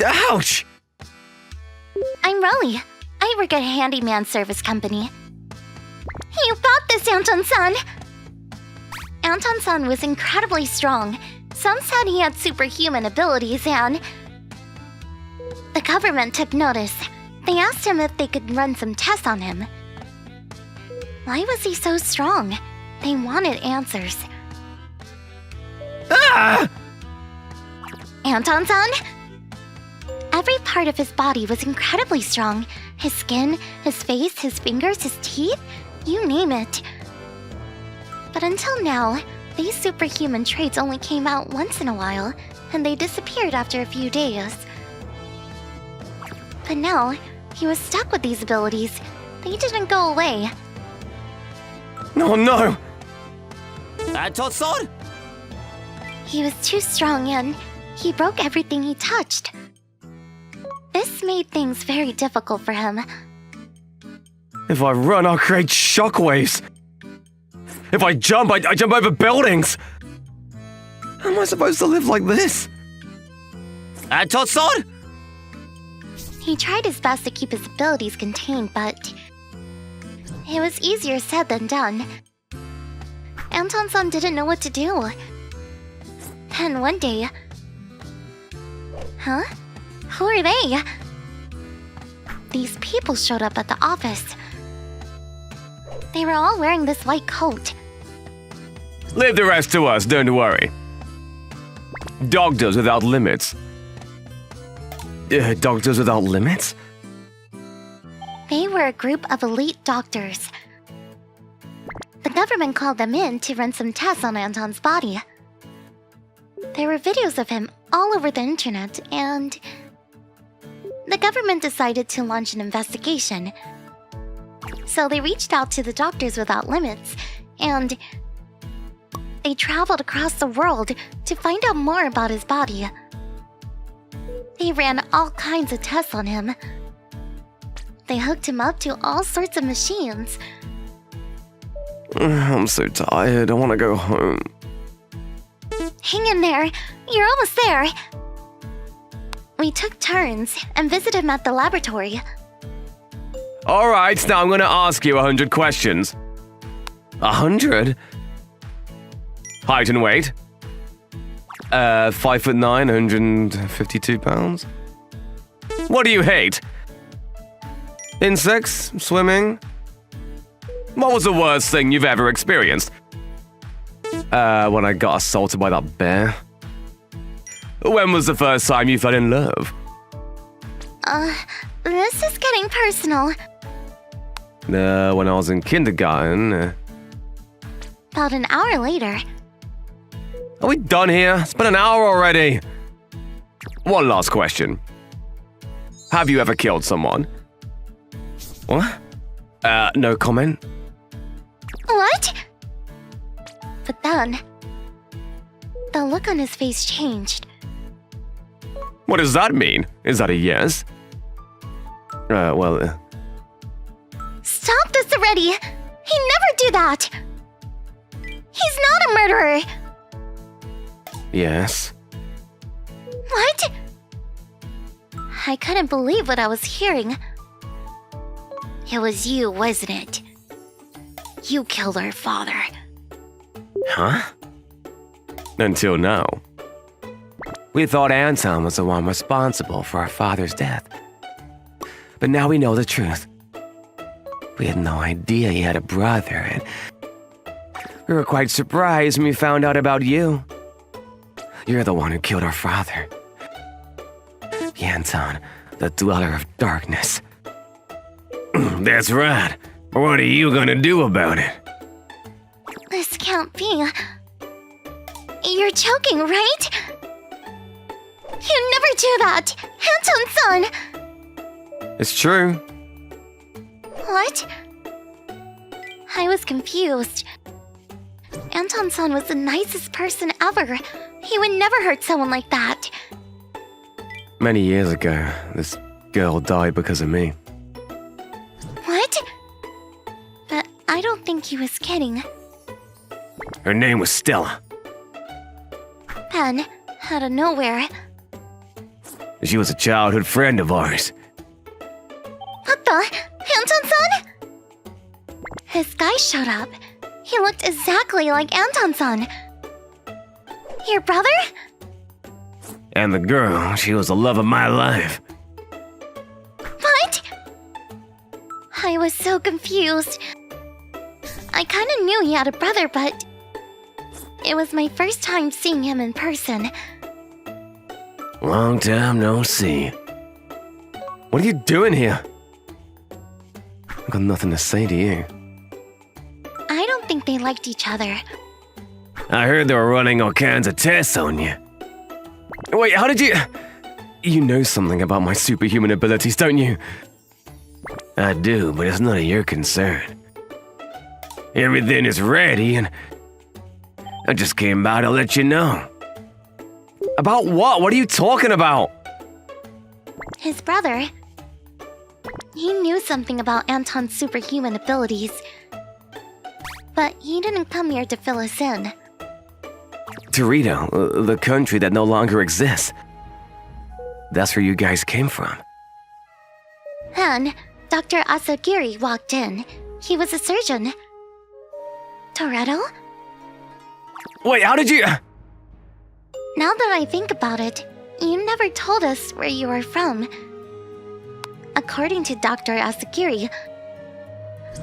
Ouch! I'm Rolly. I work at a handyman service company. You bought this, Anton-san! Anton-san was incredibly strong. Some said he had superhuman abilities and... The government took notice. They asked him if they could run some tests on him. Why was he so strong? They wanted answers. Ah! Anton-san? Every part of his body was incredibly strong. His skin, his face, his fingers, his teeth, you name it. But until now, these superhuman traits only came out once in a while, and they disappeared after a few days. But now, he was stuck with these abilities. They didn't go away. Oh no! Anton-san? He was too strong and he broke everything he touched. This made things very difficult for him. If I run, I'll create shockwaves. If I jump, I jump over buildings. How am I supposed to live like this? Anton-san? He tried his best to keep his abilities contained, but it was easier said than done. Anton-san didn't know what to do. Then one day... Huh? Who are they? These people showed up at the office. They were all wearing this white coat. Leave the rest to us, don't worry. Doctors without limits. Doctors without limits? They were a group of elite doctors. The government called them in to run some tests on Anton's body. There were videos of him all over the internet, and the government decided to launch an investigation. So they reached out to the Doctors Without Limits, and they traveled across the world to find out more about his body. They ran all kinds of tests on him. They hooked him up to all sorts of machines. I'm so tired, I want to go home. Hang in there, you're almost there. We took turns and visited him at the laboratory. Alright, now I'm gonna ask you 100 questions. 100? Height and weight? 5'9", 152 pounds. What do you hate? Insects? Swimming? What was the worst thing you've ever experienced? When I got assaulted by that bear. When was the first time you fell in love? This is getting personal. When I was in kindergarten. About an hour later. Are we done here? It's been an hour already. One last question. Have you ever killed someone? What? No comment. What? But then, the look on his face changed. What does that mean? Is that a yes? Stop this already! He'd never do that! He's not a murderer! Yes. What? I couldn't believe what I was hearing. It was you, wasn't it? You killed our father. Huh? Until now. We thought Anton was the one responsible for our father's death. But now we know the truth. We had no idea he had a brother, and we were quite surprised when we found out about you. You're the one who killed our father. Anton, the dweller of darkness. That's right. What are you gonna do about it? This can't be. You're joking, right? You never do that! Anton-san! It's true. What? I was confused. Anton-san was the nicest person ever. He would never hurt someone like that. Many years ago, this girl died because of me. What? But I don't think he was kidding. Her name was Stella. Then, out of nowhere, She was a childhood friend of ours. What the? Anton-san? His guy showed up. He looked exactly like Anton-san. Your brother? And the girl, she was the love of my life. What? I was so confused. I kind of knew he had a brother, but it was my first time seeing him in person. Long time no see. What are you doing here? I've got nothing to say to you. I don't think they liked each other. I heard they were running all kinds of tests on you. Wait, how did you... You know something about my superhuman abilities, don't you? I do, but it's none of your concern. Everything is ready, and I just came by to let you know. About what? What are you talking about? His brother. He knew something about Anton's superhuman abilities. But he didn't come here to fill us in. Torito, the country that no longer exists. That's where you guys came from. Then, Dr. Asagiri walked in. He was a surgeon. Toretto? Wait, how did you... Now that I think about it, you never told us where you were from. According to Dr. Asagiri,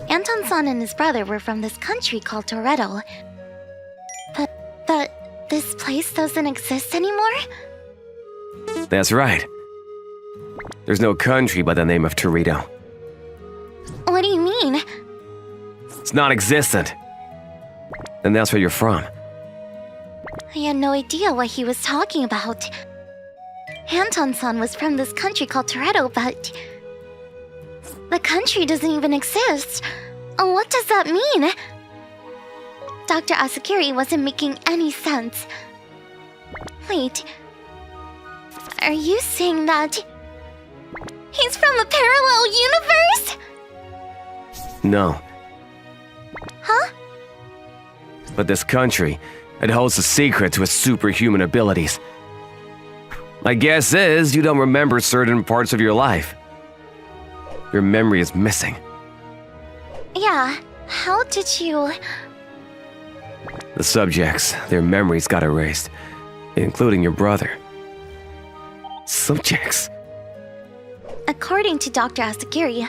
Anton-san and his brother were from this country called Toretto. But this place doesn't exist anymore? That's right. There's no country by the name of Torito. What do you mean? It's non-existent. And that's where you're from. I had no idea what he was talking about. Anton-san was from this country called Toretto, but the country doesn't even exist. What does that mean? Dr. Asakiri wasn't making any sense. Wait, are you saying that he's from a parallel universe? No. Huh? But this country, it holds a secret to its superhuman abilities. My guess is you don't remember certain parts of your life. Your memory is missing. Yeah, how did you... The subjects, their memories got erased, including your brother. Subjects? According to Dr. Asagiri,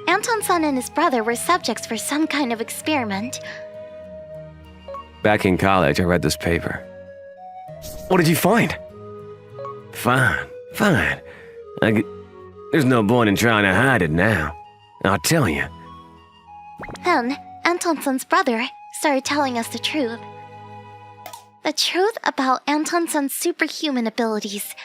Anton-san and his brother were subjects for some kind of experiment. Back in college, I read this paper. What did you find? Fine. There's no point in trying to hide it now. I'll tell you. Then, Anton-san's brother started telling us the truth. The truth about Anton-san's superhuman abilities.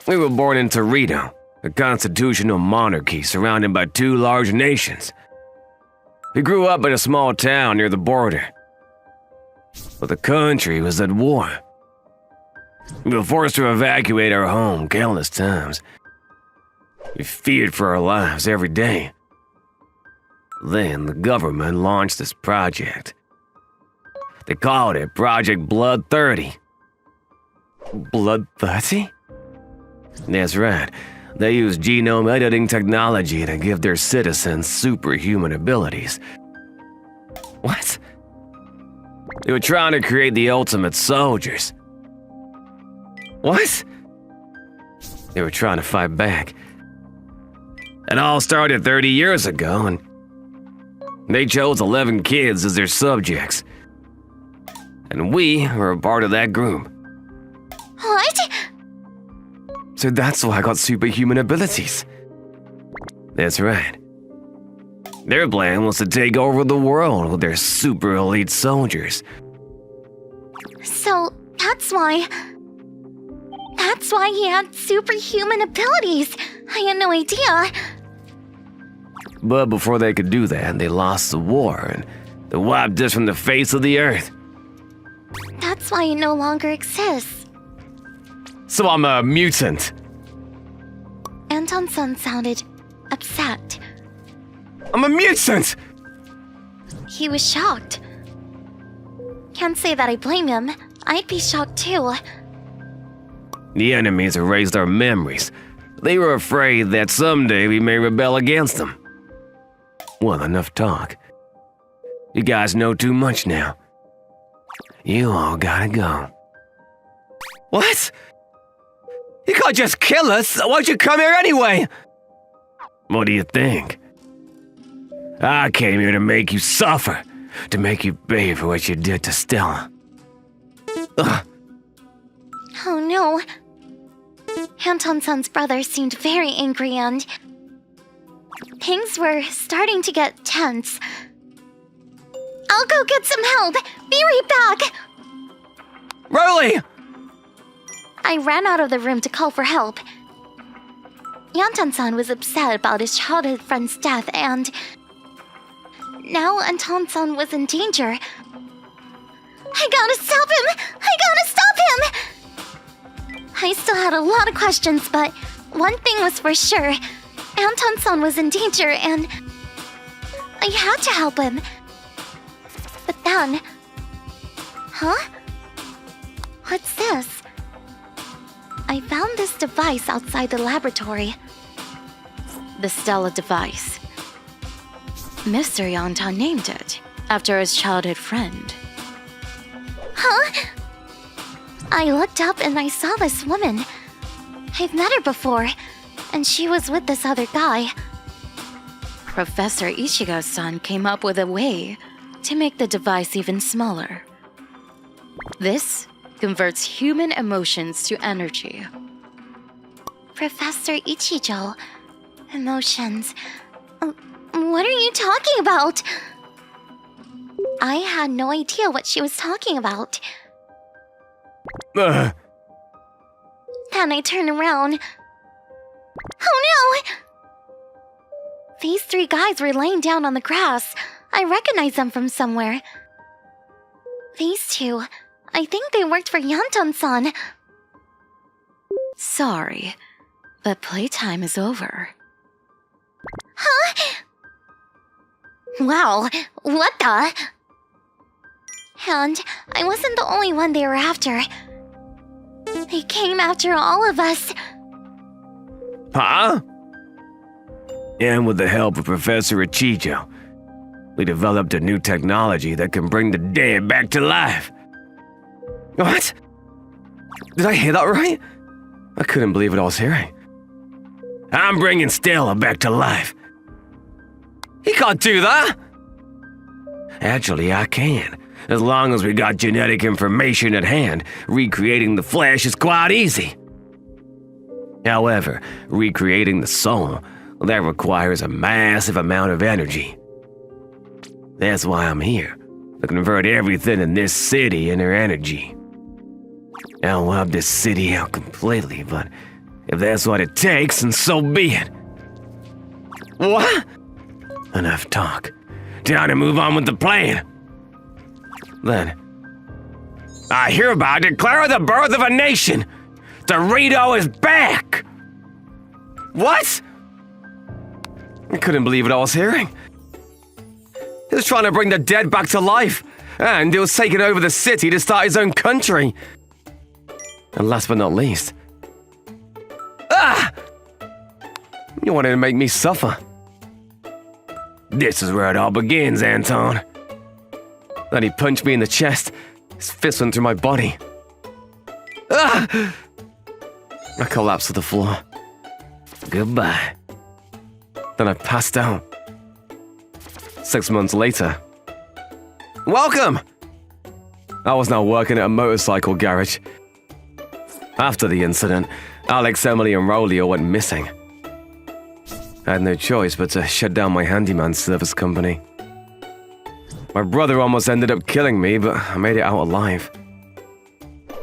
We were born in Torito, a constitutional monarchy surrounded by two large nations. We grew up in a small town near the border. But the country was at war. We were forced to evacuate our home countless times. We feared for our lives every day. Then the government launched this project. They called it Project Blood 30. Blood 30? That's right. They used genome editing technology to give their citizens superhuman abilities. What? They were trying to create the ultimate soldiers. What? They were trying to fight back. It all started 30 years ago, and they chose 11 kids as their subjects. And we were a part of that group. What? So that's why I got superhuman abilities. That's right. Their plan was to take over the world with their super elite soldiers. So, that's why he had superhuman abilities. I had no idea. But before they could do that, they lost the war and they wiped us from the face of the earth. That's why it no longer exists. So I'm a mutant. Anton-san sounded upset. I'm a mutant! He was shocked. Can't say that I blame him. I'd be shocked too. The enemies erased our memories. They were afraid that someday we may rebel against them. Well, enough talk. You guys know too much now. You all gotta go. What? You can't just kill us. Why'd you come here anyway? What do you think? I came here to make you suffer, to make you pay for what you did to Stella. Ugh. Oh no. Anton-san's brother seemed very angry and things were starting to get tense. I'll go get some help. Be right back. Rolly! I ran out of the room to call for help. Anton-san was upset about his childhood friend's death and now Anton-san was in danger. I gotta stop him! I gotta stop him! I still had a lot of questions, but one thing was for sure. Anton-san was in danger and I had to help him. But then... Huh? What's this? I found this device outside the laboratory. The Stella device. Mr. Anton named it after his childhood friend. Huh? I looked up and I saw this woman. I've met her before, and she was with this other guy. Professor Ichigo-san came up with a way to make the device even smaller. This converts human emotions to energy. Professor Ichigo, emotions. What are you talking about? I had no idea what she was talking about. Then I turned around. Oh no! These three guys were laying down on the grass. I recognized them from somewhere. These two, I think they worked for Anton-san. Sorry, but playtime is over. Huh? Wow, what the? And I wasn't the only one they were after. They came after all of us. Huh? And with the help of Professor Ichigo, we developed a new technology that can bring the dead back to life. What? Did I hear that right? I couldn't believe what I was hearing. I'm bringing Stella back to life. He can't do that! Actually, I can. As long as we got genetic information at hand, recreating the flesh is quite easy. However, recreating the soul, that requires a massive amount of energy. That's why I'm here, to convert everything in this city into energy. I'll wipe this city out completely, but if that's what it takes, then so be it. What? Enough talk. Time to move on with the plan. Then, I hereby declare the birth of a nation. Dorito is back! What? I couldn't believe what I was hearing. He was trying to bring the dead back to life, and he was taking over the city to start his own country. And last but not least... Ah! You wanted to make me suffer. This is where it all begins, Anton. Then he punched me in the chest. His fist went through my body. Ah! I collapsed to the floor. Goodbye. Then I passed out. 6 months later. Welcome! I was now working at a motorcycle garage. After the incident, Alex, Emily, and Rolio went missing. I had no choice but to shut down my handyman service company. My brother almost ended up killing me, but I made it out alive.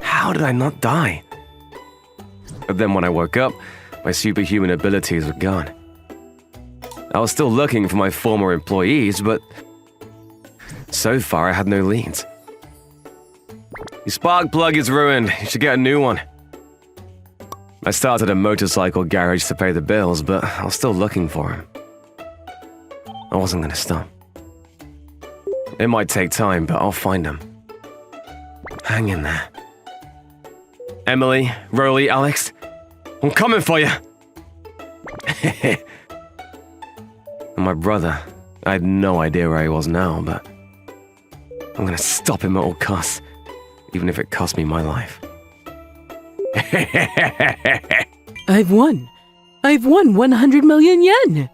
How did I not die? But then when I woke up, my superhuman abilities were gone. I was still looking for my former employees, but so far I had no leads. Your spark plug is ruined. You should get a new one. I started a motorcycle garage to pay the bills, but I was still looking for him. I wasn't going to stop. It might take time, but I'll find him. Hang in there. Emily, Roly, Alex, I'm coming for you. And my brother, I had no idea where he was now, but I'm gonna stop him at all costs, even if it costs me my life. I've won. I've won 100 million yen.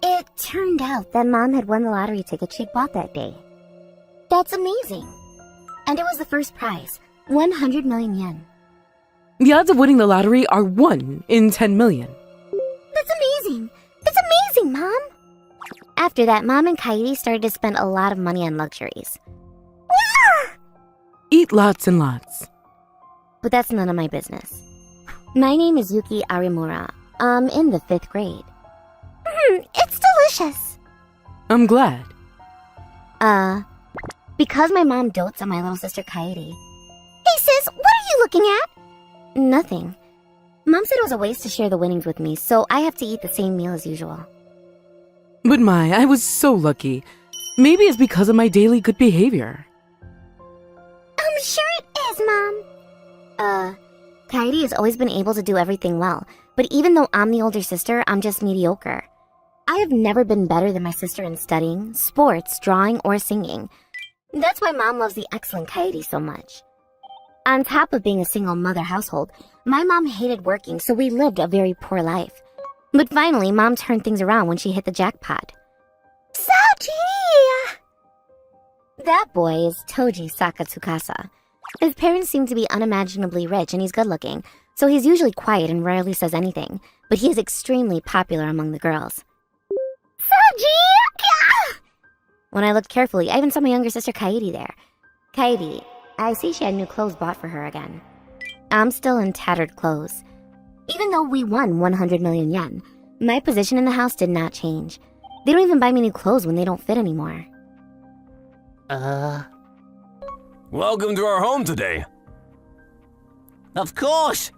It turned out that Mom had won the lottery ticket she'd bought that day. That's amazing. And it was the first prize, 100 million yen. The odds of winning the lottery are 1 in 10 million. That's amazing. That's amazing, Mom. After that, Mom and Kairi started to spend a lot of money on luxuries. Eat lots and lots. But that's none of my business. My name is Yuki Arimura. I'm in the 5th grade. It's delicious. I'm glad. Because my mom dotes on my little sister Kairi. Hey sis, what are you looking at? Nothing. Mom said it was a waste to share the winnings with me, so I have to eat the same meal as usual. But I was so lucky. Maybe it's because of my daily good behavior. I'm sure it is, Mom. Kairi has always been able to do everything well, but even though I'm the older sister, I'm just mediocre. I have never been better than my sister in studying, sports, drawing, or singing. That's why Mom loves the excellent Kairi so much. On top of being a single mother household, my mom hated working, so we lived a very poor life. But finally, Mom turned things around when she hit the jackpot. Saji! That boy is Toji Sakatsukasa. His parents seem to be unimaginably rich and he's good looking, so he's usually quiet and rarely says anything, but he is extremely popular among the girls. Saji! When I looked carefully, I even saw my younger sister Kairi there. Kairi, I see she had new clothes bought for her again. I'm still in tattered clothes. Even though we won 100 million yen, my position in the house did not change. They don't even buy me new clothes when they don't fit anymore. Welcome to our home today. Of course.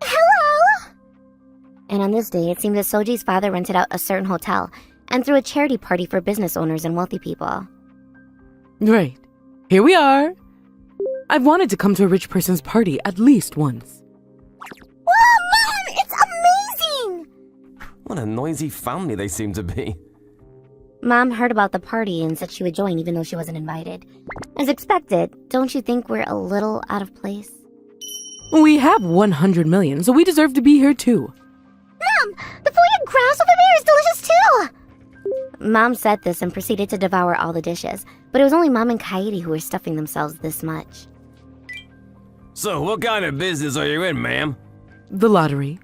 Hello! And on this day, it seemed that Soji's father rented out a certain hotel and threw a charity party for business owners and wealthy people. Right. Here we are. I've wanted to come to a rich person's party at least once. Wow, Mom! It's amazing! What a noisy family they seem to be. Mom heard about the party and said she would join even though she wasn't invited. As expected, don't you think we're a little out of place? We have 100 million, so we deserve to be here too. Mom, the foie gras over there is delicious too! Mom said this and proceeded to devour all the dishes, but it was only Mom and Kairi who were stuffing themselves this much. So, what kind of business are you in, ma'am? The lottery.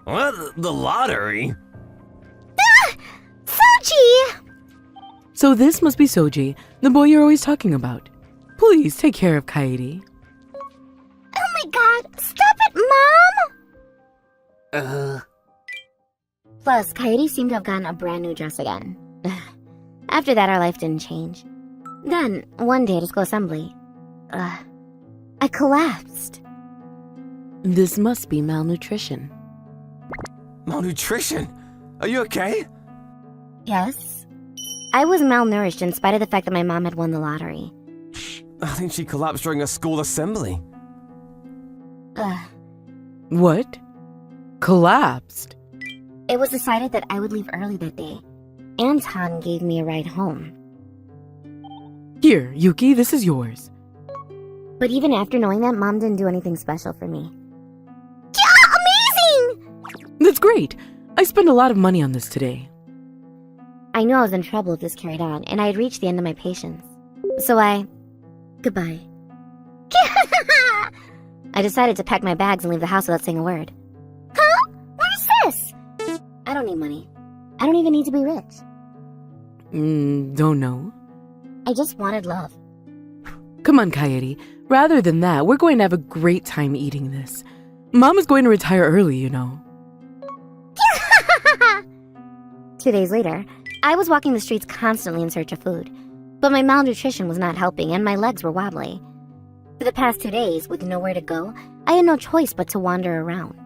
What? The lottery? Soji! So this must be Soji, the boy you're always talking about. Please take care of Kairi. Oh my god, stop it, Mom! Plus, Kairi seemed to have gotten a brand new dress again. After that, our life didn't change. Then, one day at a school assembly, I collapsed. This must be malnutrition. Malnutrition? Are you okay? Yes. I was malnourished in spite of the fact that my mom had won the lottery. I think she collapsed during a school assembly. What? Collapsed? It was decided that I would leave early that day. Anton gave me a ride home. Here, Yuki, this is yours. But even after knowing that, Mom didn't do anything special for me. Yeah, amazing! That's great. I spent a lot of money on this today. I knew I was in trouble if this carried on, and I had reached the end of my patience. So goodbye. I decided to pack my bags and leave the house without saying a word. Huh? What is this? I don't need money. I don't even need to be rich. Don't know. I just wanted love. Come on, Kairi. Rather than that, we're going to have a great time eating this. Mom is going to retire early, you know. 2 days later, I was walking the streets constantly in search of food. But my malnutrition was not helping and my legs were wobbly. For the past 2 days, with nowhere to go, I had no choice but to wander around.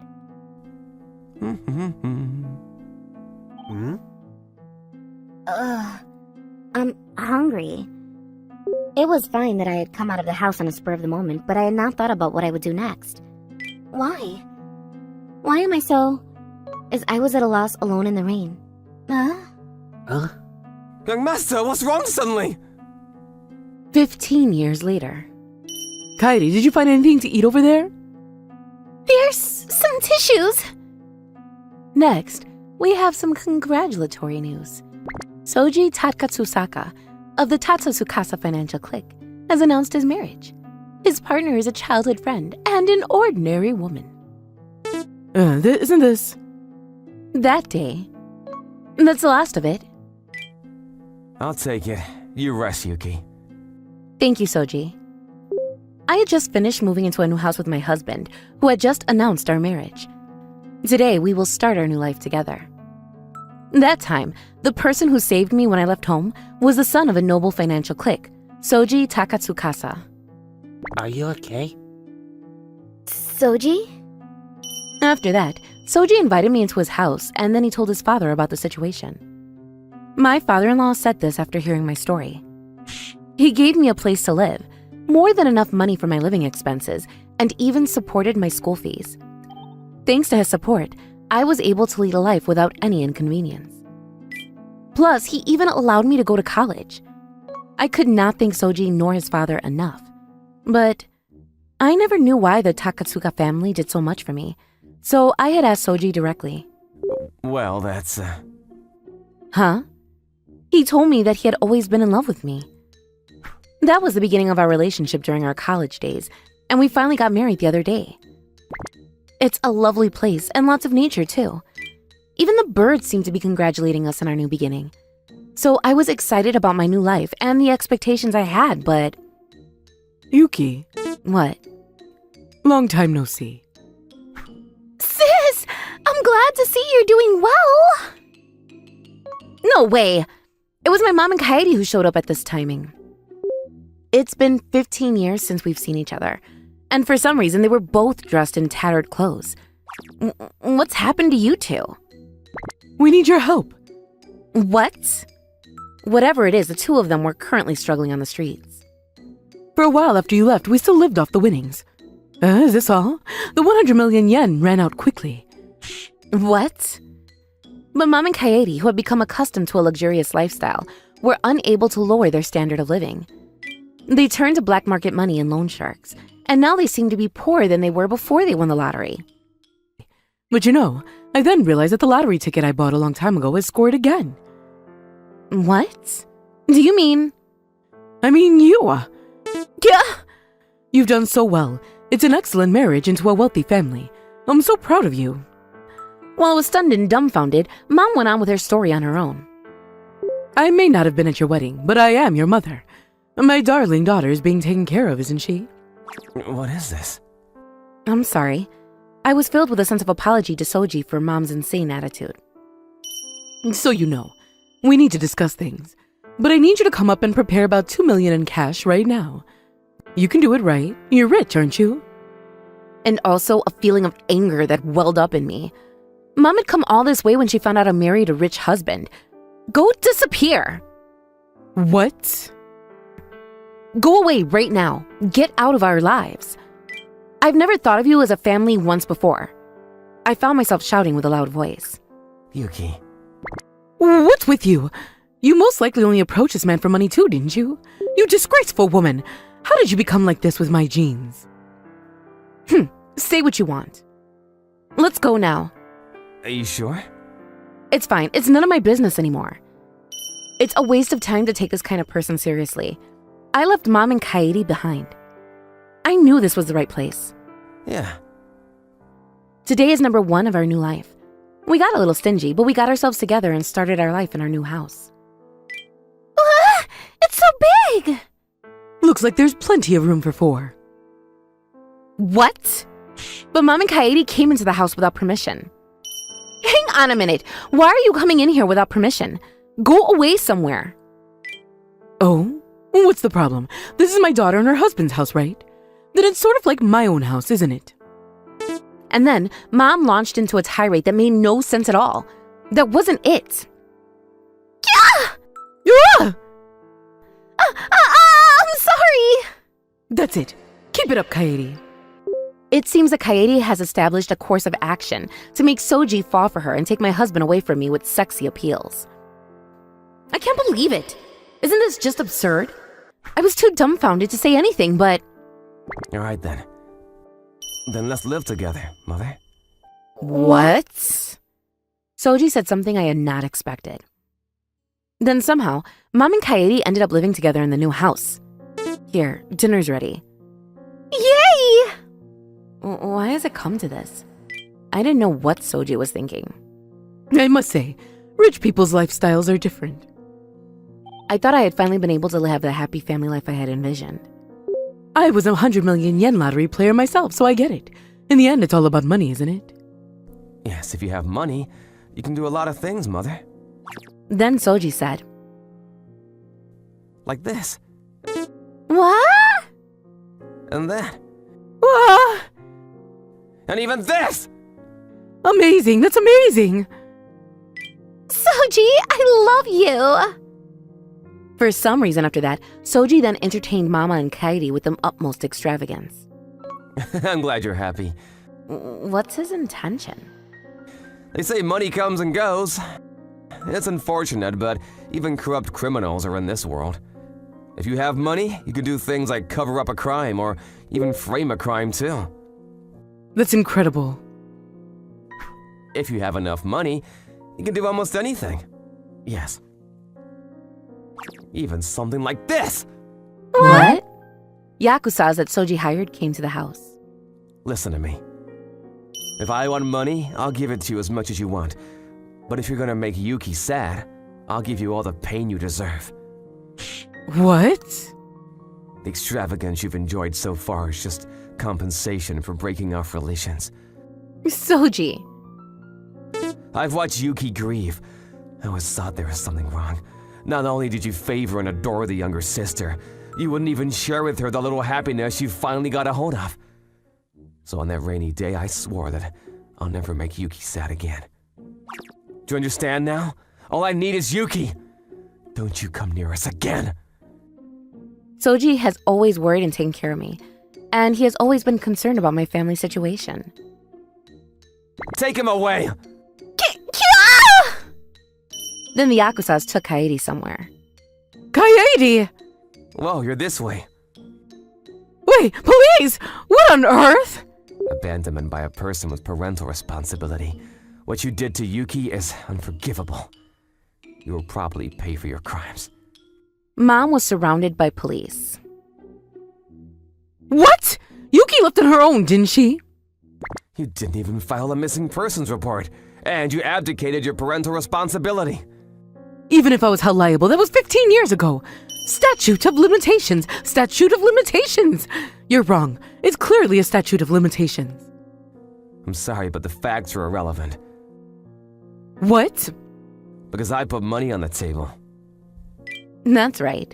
I'm hungry. It was fine that I had come out of the house on a spur of the moment, but I had not thought about what I would do next. Why? Why am I so... As I was at a loss alone in the rain. Huh? Young master, what's wrong suddenly? 15 years later. Kairi, did you find anything to eat over there? There's some tissues. Next, we have some congratulatory news. Soji Takatsusaka of the Tatsusukasa Financial Clique has announced his marriage. His partner is a childhood friend and an ordinary woman. Isn't this? That day. That's the last of it. I'll take it. You rest, Yuki. Thank you, Soji. I had just finished moving into a new house with my husband, who had just announced our marriage. Today, we will start our new life together. That time, the person who saved me when I left home was the son of a noble financial clique, Soji Takatsukasa. Are you okay? Soji? After that, Soji invited me into his house, and then he told his father about the situation. My father-in-law said this after hearing my story. He gave me a place to live, more than enough money for my living expenses, and even supported my school fees. Thanks to his support, I was able to lead a life without any inconvenience. Plus, he even allowed me to go to college. I could not thank Soji nor his father enough. But I never knew why the Takatsuka family did so much for me, so I had asked Soji directly. Well, that's, Huh? He told me that he had always been in love with me. That was the beginning of our relationship during our college days, and we finally got married the other day. It's a lovely place and lots of nature, too. Even the birds seemed to be congratulating us on our new beginning. So I was excited about my new life and the expectations I had, but... Yuki, What? long time no see. Sis! I'm glad to see you're doing well! No way! It was my mom and Kaede who showed up at this timing. It's been 15 years since we've seen each other, and for some reason they were both dressed in tattered clothes. What's happened to you two? We need your help. What? Whatever it is, the two of them were currently struggling on the streets. For a while after you left, we still lived off the winnings. Is this all? The 100 million yen ran out quickly. What? But Mom and Kaede, who had become accustomed to a luxurious lifestyle, were unable to lower their standard of living. They turned to black market money and loan sharks, and now they seem to be poorer than they were before they won the lottery. But you know, I then realized that the lottery ticket I bought a long time ago has scored again. What? Do you mean? I mean you. Yeah! You've done so well. It's an excellent marriage into a wealthy family. I'm so proud of you. While I was stunned and dumbfounded, Mom went on with her story on her own. I may not have been at your wedding, but I am your mother. My darling daughter is being taken care of, isn't she? what is this? I'm sorry. I was filled with a sense of apology to Soji for Mom's insane attitude. So you know, we need to discuss things. But I need you to come up and prepare about 2 million in cash right now. You can do it, right? You're rich, aren't you? And also a feeling of anger that welled up in me. Mom had come all this way when she found out I married a rich husband. Go disappear. What? Go away right now. Get out of our lives. I've never thought of you as a family once before. I found myself shouting with a loud voice. Yuki. What's with you? You most likely only approached this man for money too, didn't you? You disgraceful woman! How did you become like this with my jeans? Say what you want. Let's go now. Are you sure? It's fine. It's none of my business anymore. It's a waste of time to take this kind of person seriously. I left Mom and Kaede behind. I knew this was the right place. Yeah. Today is number 1 of our new life. We got a little stingy, but we got ourselves together and started our life in our new house. It's so big! Looks like there's plenty of room for 4. What? But Mom and Kaede came into the house without permission. Hang on a minute. Why are you coming in here without permission? Go away somewhere. Oh? What's the problem? This is my daughter and her husband's house, right? Then it's sort of like my own house, isn't it? And then Mom launched into a tirade that made no sense at all. That wasn't it. Yeah! I'm That's it. Keep it up, Kaede. It seems that Kaede has established a course of action to make Soji fall for her and take my husband away from me with sexy appeals. I can't believe it. Isn't this just absurd? I was too dumbfounded to say anything, but... All right, then. Then let's live together, Mother. What? Soji said something I had not expected. Then somehow, Mom and Kaede ended up living together in the new house. Here, dinner's ready. Yay! Why has it come to this? I didn't know what Soji was thinking. I must say, rich people's lifestyles are different. I thought I had finally been able to have the happy family life I had envisioned. I was a 100 million yen lottery player myself, so I get it. In the end, it's all about money, isn't it? Yes, if you have money, you can do a lot of things, Mother. Then Soji said, Like this, "What? and that, Ah, and even this! amazing, that's amazing. Soji, I love you!" For some reason after that, Soji then entertained Mama and Kaede with the utmost extravagance. I'm glad you're happy. What's his intention? They say money comes and goes. It's unfortunate, but even corrupt criminals are in this world. If you have money, you can do things like cover up a crime or even frame a crime too. That's incredible. If you have enough money, you can do almost anything. Yes. Even something like this! What? Yakuzas that Soji hired came to the house. Listen to me. If I want money, I'll give it to you as much as you want. But if you're gonna make Yuki sad, I'll give you all the pain you deserve. What? The extravagance you've enjoyed so far is just compensation for breaking off relations. Soji. I've watched Yuki grieve. I always thought there was something wrong. Not only did you favor and adore the younger sister, you wouldn't even share with her the little happiness you finally got a hold of. So on that rainy day, I swore that I'll never make Yuki sad again. Do you understand now? All I need is Yuki. Don't you come near us again. Soji has always worried and taken care of me, and he has always been concerned about my family situation. Take him away! Then the Yakuzas took Kaede somewhere. Kaede! Whoa, you're this way. Wait, police! What on earth? Abandonment by a person with parental responsibility. What you did to Yuki is unforgivable. You will probably pay for your crimes. Mom was surrounded by police. What? Yuki left on her own, didn't she? You didn't even file a missing persons report, and you abdicated your parental responsibility. Even if I was held liable, that was 15 years ago. Statute of limitations. Statute of limitations. You're wrong. It's clearly a statute of limitations. I'm sorry, but the facts are irrelevant. What? Because I put money on the table. That's right.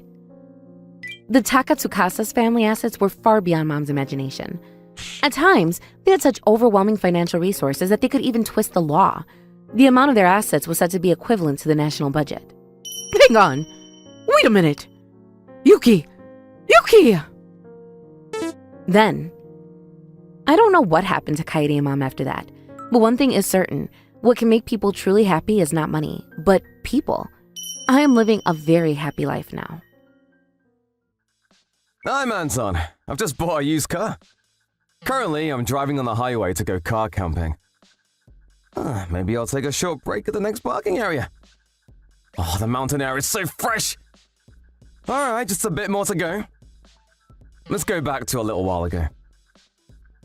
The Takatsukasa's family assets were far beyond Mom's imagination. At times, they had such overwhelming financial resources that they could even twist the law. The amount of their assets was said to be equivalent to the national budget. Hang on. Wait a minute. Yuki! Yuki! Then, I don't know what happened to Kaede and Mom after that, but one thing is certain. What can make people truly happy is not money, but people. I am living a very happy life now. I'm Anton. I've just bought a used car. Currently, I'm driving on the highway to go car camping. Maybe I'll take a short break at the next parking area. Oh, the mountain air is so fresh! Alright, just a bit more to go. Let's go back to a little while ago.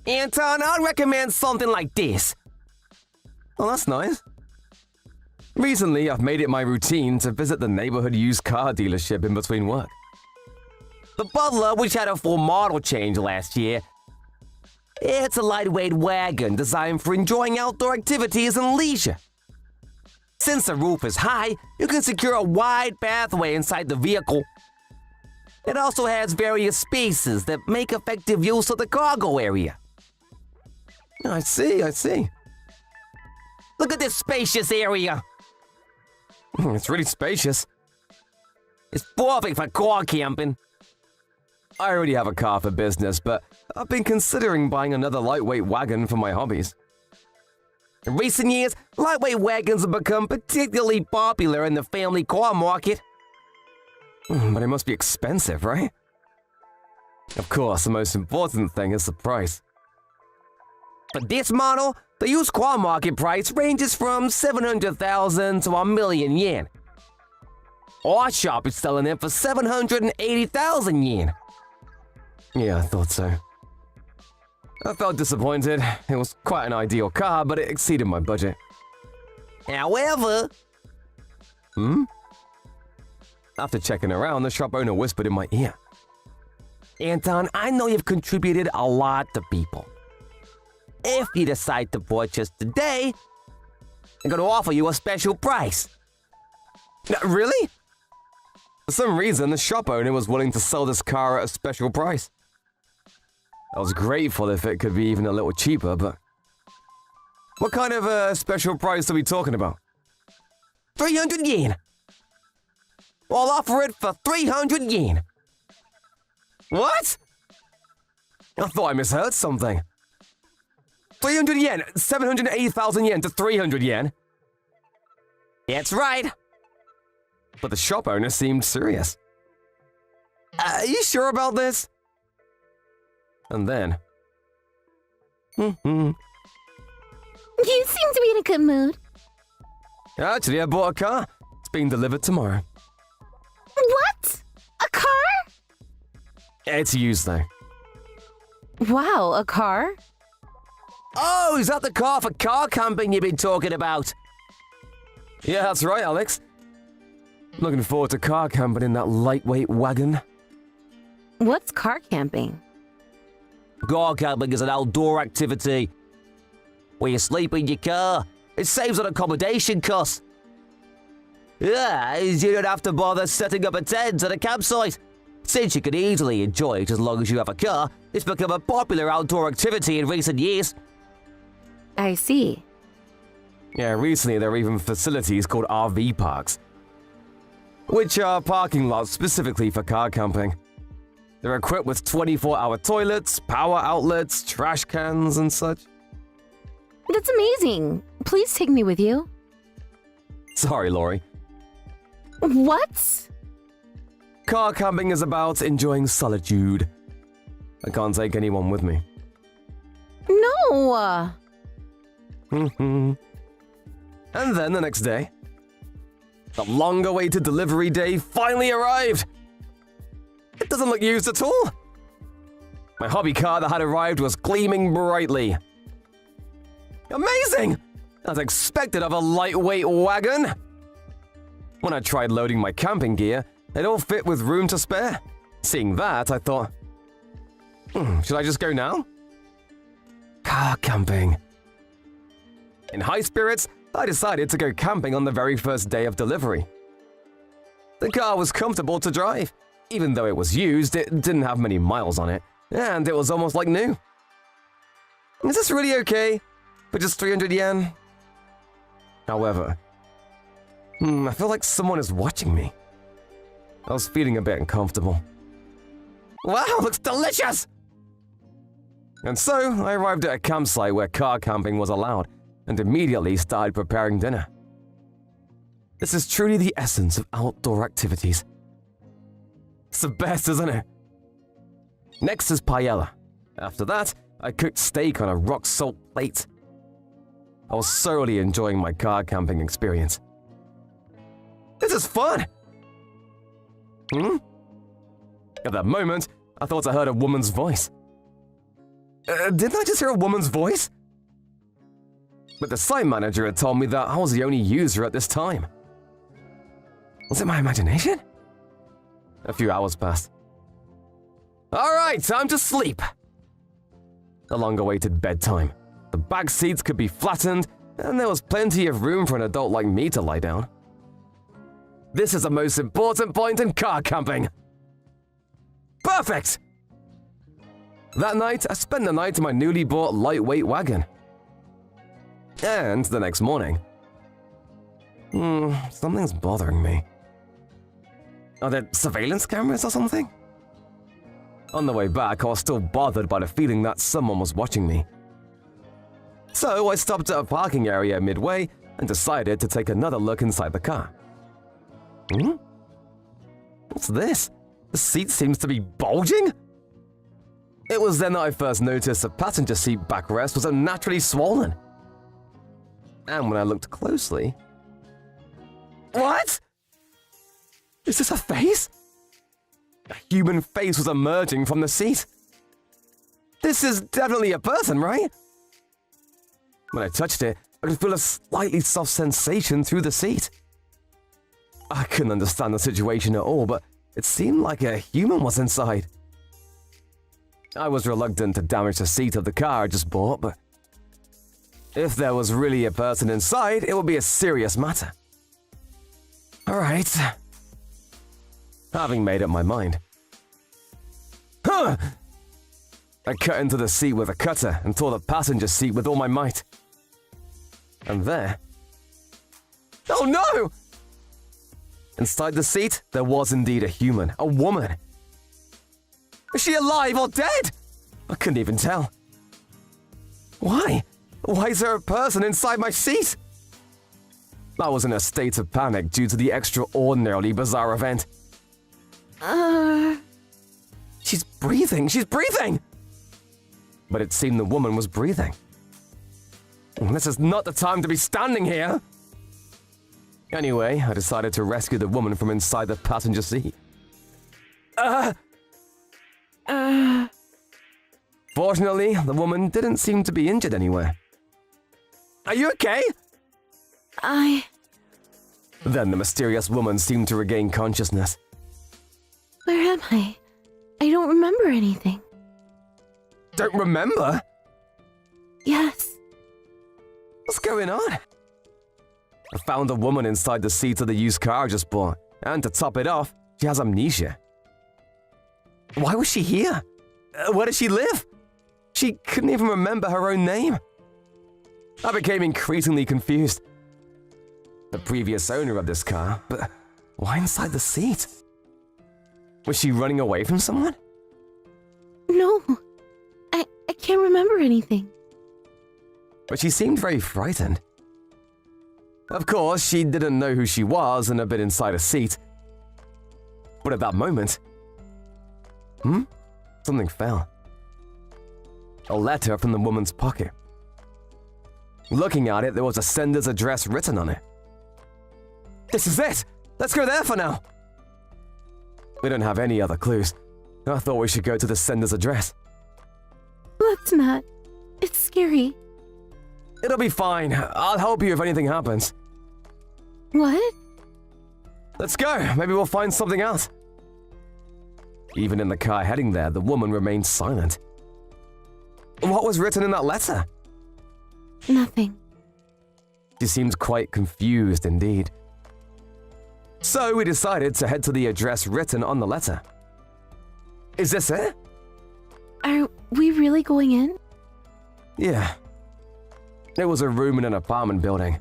Anton, I'd recommend something like this. Oh, that's nice. Recently, I've made it my routine to visit the neighborhood used car dealership in between work. The Butler, which had a full model change last year, it's a lightweight wagon designed for enjoying outdoor activities and leisure. Since the roof is high, you can secure a wide pathway inside the vehicle. It also has various spaces that make effective use of the cargo area. I see. Look at this spacious area. It's really spacious. It's perfect for car camping. I already have a car for business, but I've been considering buying another lightweight wagon for my hobbies. In recent years, lightweight wagons have become particularly popular in the family car market. But it must be expensive, right? Of course, the most important thing is the price. For this model, the used car market price ranges from 700,000 to 1,000,000 yen. Our shop is selling it for 780,000 yen. Yeah, I thought so. I felt disappointed. It was quite an ideal car, but it exceeded my budget. However... After checking around, the shop owner whispered in my ear. Anton, I know you've contributed a lot to people. If you decide to purchase today, I'm going to offer you a special price. Really? For some reason, the shop owner was willing to sell this car at a special price. I was grateful if it could be even a little cheaper, but... What kind of a special price are we talking about? 300 yen! I'll offer it for 300 yen! What? I thought I misheard something. 300 yen, 780,000 yen to 300 yen. That's right. But the shop owner seemed serious. Are you sure about this? And then... You seem to be in a good mood. Actually, I bought a car. It's being delivered tomorrow. What? A car? It's used, though. Wow, a car? Oh, is that the car for car camping you've been talking about? Yeah, that's right, Alex. Looking forward to car camping in that lightweight wagon. What's car camping? Car camping is an outdoor activity where you sleep in your car. It saves on accommodation costs. Yeah, you don't have to bother setting up a tent at a campsite. Since you can easily enjoy it as long as you have a car, it's become a popular outdoor activity in recent years. I see. Yeah, recently there are even facilities called RV parks, which are parking lots specifically for car camping. They're equipped with 24-hour toilets, power outlets, trash cans, and such. That's amazing. Please take me with you. Sorry, Lori. What? Car camping is about enjoying solitude. I can't take anyone with me. No. And then the next day, the long-awaited delivery day finally arrived. It doesn't look used at all. My hobby car that had arrived was gleaming brightly. Amazing! As expected of a lightweight wagon. When I tried loading my camping gear, it all fit with room to spare. Seeing that, I thought, should I just go now? Car camping. In high spirits, I decided to go camping on the very first day of delivery. The car was comfortable to drive. Even though it was used, it didn't have many miles on it, and it was almost like new. Is this really okay? For just 300 yen? However, I feel like someone is watching me. I was feeling a bit uncomfortable. Wow, looks delicious! And so, I arrived at a campsite where car camping was allowed, and immediately started preparing dinner. This is truly the essence of outdoor activities. It's the best, isn't it? Next is paella. After that, I cooked steak on a rock salt plate. I was thoroughly enjoying my car camping experience. This is fun! At that moment, I thought I heard a woman's voice. Didn't I just hear a woman's voice? But the site manager had told me that I was the only user at this time. Was it my imagination? A few hours passed. Alright, time to sleep! The long-awaited bedtime. The back seats could be flattened, and there was plenty of room for an adult like me to lie down. This is the most important point in car camping! Perfect! That night, I spent the night in my newly bought lightweight wagon. And the next morning... something's bothering me. Are there surveillance cameras or something? On the way back, I was still bothered by the feeling that someone was watching me. So I stopped at a parking area midway and decided to take another look inside the car. What's this? The seat seems to be bulging? It was then that I first noticed the passenger seat backrest was unnaturally swollen. And when I looked closely... What? Is this a face? A human face was emerging from the seat. This is definitely a person, right? When I touched it, I could feel a slightly soft sensation through the seat. I couldn't understand the situation at all, but it seemed like a human was inside. I was reluctant to damage the seat of the car I just bought, but if there was really a person inside, it would be a serious matter. Alright. Having made up my mind. I cut into the seat with a cutter and tore the passenger seat with all my might. And there... Oh no! Inside the seat, there was indeed a human, a woman. Is she alive or dead? I couldn't even tell. Why? Why is there a person inside my seat? I was in a state of panic due to the extraordinarily bizarre event. She's breathing! She's breathing! But it seemed the woman was breathing. This is not the time to be standing here! Anyway, I decided to rescue the woman from inside the passenger seat. Fortunately, the woman didn't seem to be injured anywhere. Are you okay? Then the mysterious woman seemed to regain consciousness. Where am I? I don't remember anything. Don't remember? Yes. What's going on? I found a woman inside the seat of the used car I just bought, and to top it off, she has amnesia. Why was she here? Where did she live? She couldn't even remember her own name. I became increasingly confused. The previous owner of this car, but why inside the seat? Was she running away from someone? No. I can't remember anything. But she seemed very frightened. Of course, she didn't know who she was and had been inside a seat. But at that moment... Something fell. A letter from the woman's pocket. Looking at it, there was a sender's address written on it. This is it! Let's go there for now! We don't have any other clues. I thought we should go to the sender's address. Let's not. It's scary. It'll be fine. I'll help you if anything happens. What? Let's go. Maybe we'll find something else. Even in the car heading there, the woman remained silent. What was written in that letter? Nothing. She seemed quite confused indeed. So we decided to head to the address written on the letter. Is this it? Are we really going in? Yeah. It was a room in an apartment building.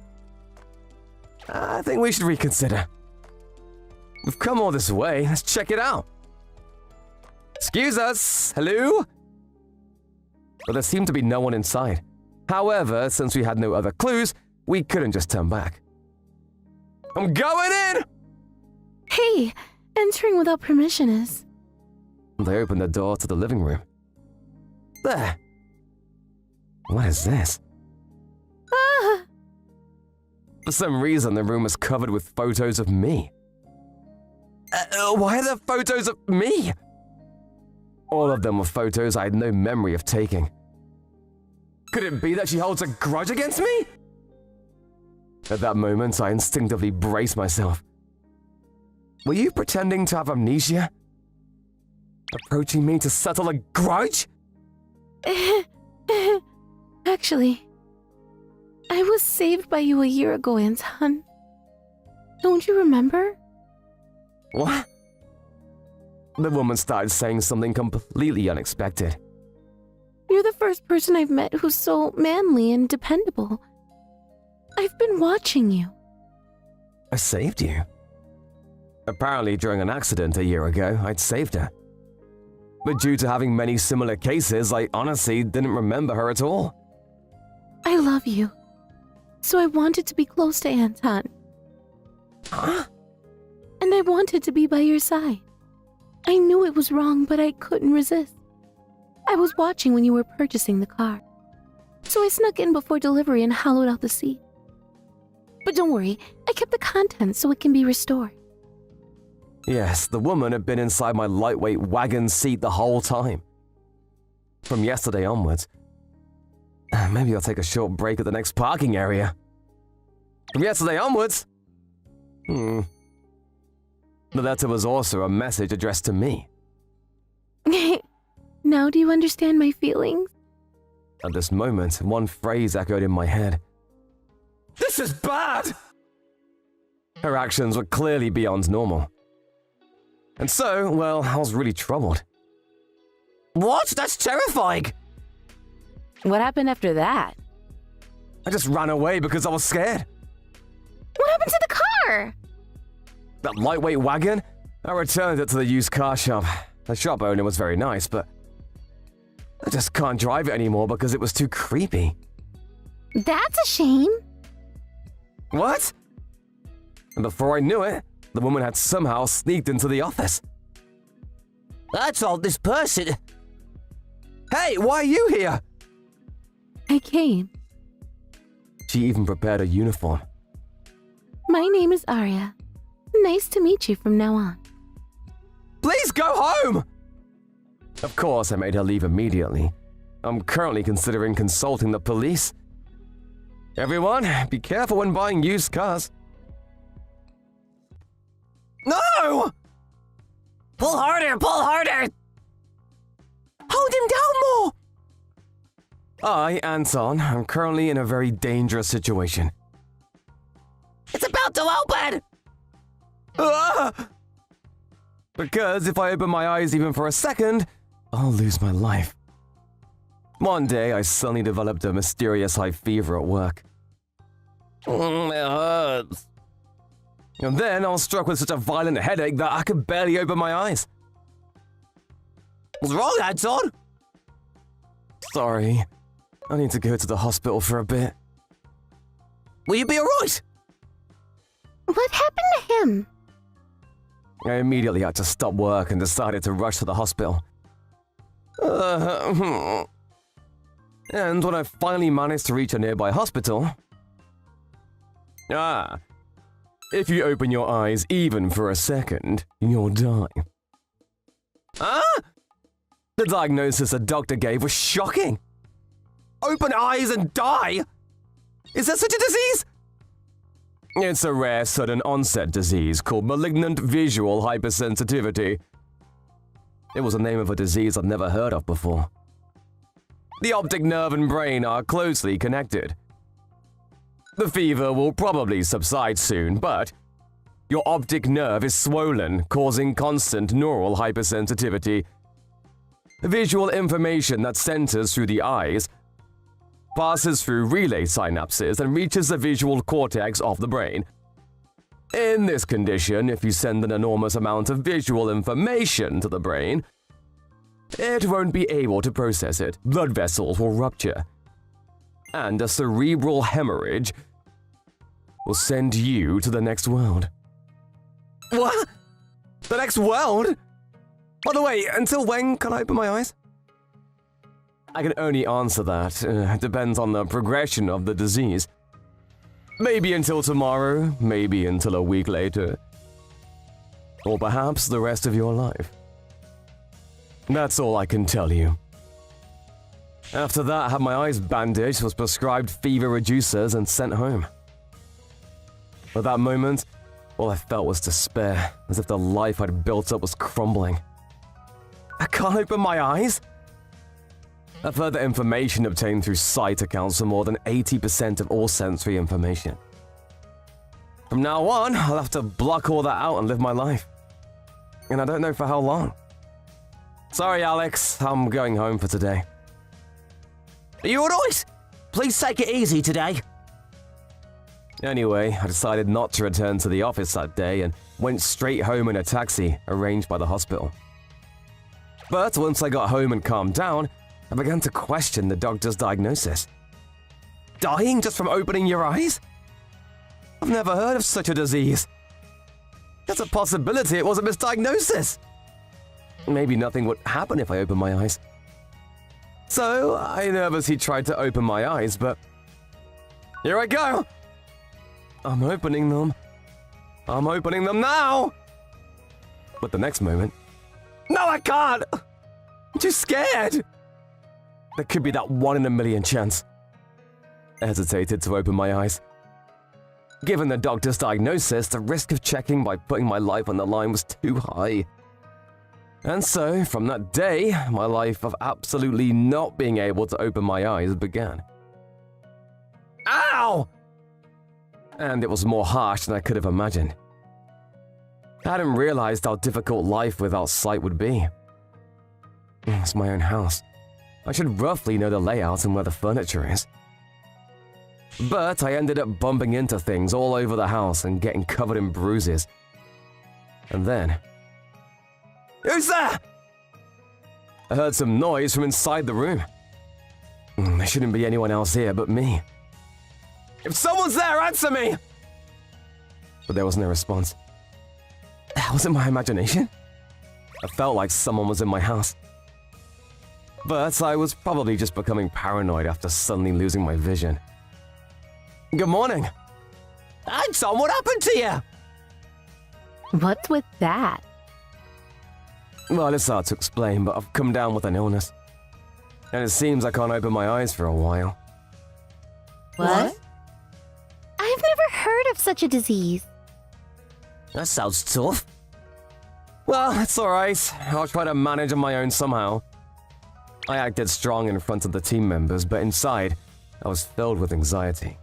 I think we should reconsider. We've come all this way. Let's check it out. Excuse us. Hello? But there seemed to be no one inside. However, since we had no other clues, we couldn't just turn back. I'm going in! Hey, entering without permission is... They opened the door to the living room. There. What is this? Ah! For some reason, the room was covered with photos of me. Why are there photos of me? All of them were photos I had no memory of taking. Could it be that she holds a grudge against me? At that moment, I instinctively braced myself. Were you pretending to have amnesia? Approaching me to settle a grudge? Actually, I was saved by you a year ago, Anton. Don't you remember? What? The woman started saying something completely unexpected. You're the first person I've met who's so manly and dependable. I've been watching you. I saved you? Apparently, during an accident a year ago, I'd saved her. But due to having many similar cases, I honestly didn't remember her at all. I love you. So I wanted to be close to Anton. Huh? And I wanted to be by your side. I knew it was wrong, but I couldn't resist. I was watching when you were purchasing the car. So I snuck in before delivery and hollowed out the seat. But don't worry, I kept the contents so it can be restored. Yes, the woman had been inside my lightweight wagon seat the whole time. From yesterday onwards. Maybe I'll take a short break at the next parking area. From yesterday onwards? The letter was also a message addressed to me. Now do you understand my feelings? At this moment, one phrase echoed in my head. This is bad! Her actions were clearly beyond normal. And so, well, I was really troubled. What? That's terrifying! What happened after that? I just ran away because I was scared. What happened to the car? That lightweight wagon? I returned it to the used car shop. The shop owner was very nice, but I just can't drive it anymore because it was too creepy. That's a shame. What? And before I knew it, the woman had somehow sneaked into the office. I told this person. Hey, why are you here? I came. She even prepared a uniform. My name is Arya. Nice to meet you from now on. Please go home! Of course, I made her leave immediately. I'm currently considering consulting the police. Everyone, be careful when buying used cars. No! Pull harder, pull harder! Hold him down more! I, Anton, am currently in a very dangerous situation. It's about to open! Ah! Because if I open my eyes even for a second, I'll lose my life. One day, I suddenly developed a mysterious high fever at work. It hurts. And then I was struck with such a violent headache that I could barely open my eyes. What's wrong, Anton? Sorry. I need to go to the hospital for a bit. Will you be alright? What happened to him? I immediately had to stop work and decided to rush to the hospital. And when I finally managed to reach a nearby hospital... if you open your eyes even for a second, you'll die. The diagnosis the doctor gave was shocking. Open eyes and die? Is there such a disease? It's a rare sudden onset disease called malignant visual hypersensitivity. It was the name of a disease I'd never heard of before. The optic nerve and brain are closely connected. The fever will probably subside soon, but your optic nerve is swollen, causing constant neural hypersensitivity. Visual information that centers through the eyes passes through relay synapses and reaches the visual cortex of the brain. In this condition, if you send an enormous amount of visual information to the brain, it won't be able to process it. Blood vessels will rupture, and a cerebral hemorrhage will send you to the next world. What? The next world? By the way, until when can I open my eyes? I can only answer that. It depends on the progression of the disease. Maybe until tomorrow, maybe until a week later. Or perhaps the rest of your life. That's all I can tell you. After that, I had my eyes bandaged, was prescribed fever reducers, and sent home. At that moment, all I felt was despair, as if the life I'd built up was crumbling. I can't open my eyes? I've heard that information obtained through sight accounts for more than 80% of all sensory information. From now on, I'll have to block all that out and live my life. And I don't know for how long. Sorry, Alex, I'm going home for today. Are you alright? Please take it easy today. Anyway, I decided not to return to the office that day and went straight home in a taxi arranged by the hospital. But once I got home and calmed down, I began to question the doctor's diagnosis. Dying just from opening your eyes? I've never heard of such a disease. There's a possibility it was a misdiagnosis. Maybe nothing would happen if I opened my eyes. So I nervously tried to open my eyes, but here I go. I'm opening them. I'm opening them now. But the next moment, no, I can't. I'm too scared. There could be that 1 in a million chance. I hesitated to open my eyes. Given the doctor's diagnosis, the risk of checking by putting my life on the line was too high. And so, from that day, my life of absolutely not being able to open my eyes began. Ow! And it was more harsh than I could have imagined. I hadn't realized how difficult life without sight would be. It's my own house. I should roughly know the layout and where the furniture is. But I ended up bumping into things all over the house and getting covered in bruises. And then... Who's there? I heard some noise from inside the room. There shouldn't be anyone else here but me. If someone's there, answer me! But there was no response. Was it my imagination? I felt like someone was in my house. But I was probably just becoming paranoid after suddenly losing my vision. Good morning. Anton, what happened to you? What's with that? Well, it's hard to explain, but I've come down with an illness. And it seems I can't open my eyes for a while. What? I've never heard of such a disease. That sounds tough. Well, it's alright. I'll try to manage on my own somehow. I acted strong in front of the team members, but inside, I was filled with anxiety.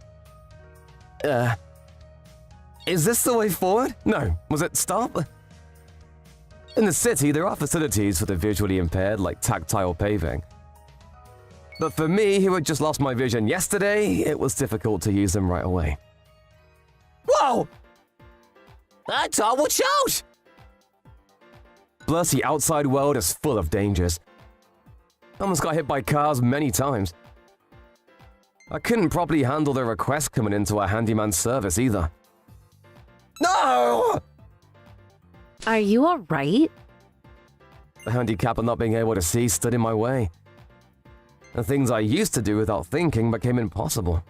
Is this the way forward? No. Was it stop? In the city, there are facilities for the visually impaired, like tactile paving. But for me, who had just lost my vision yesterday, it was difficult to use them right away. Whoa! Anton, watch out! Plus, the outside world is full of dangers. I almost got hit by cars many times. I couldn't properly handle the requests coming into our handyman service either. No! Are you alright? The handicap of not being able to see stood in my way. The things I used to do without thinking became impossible.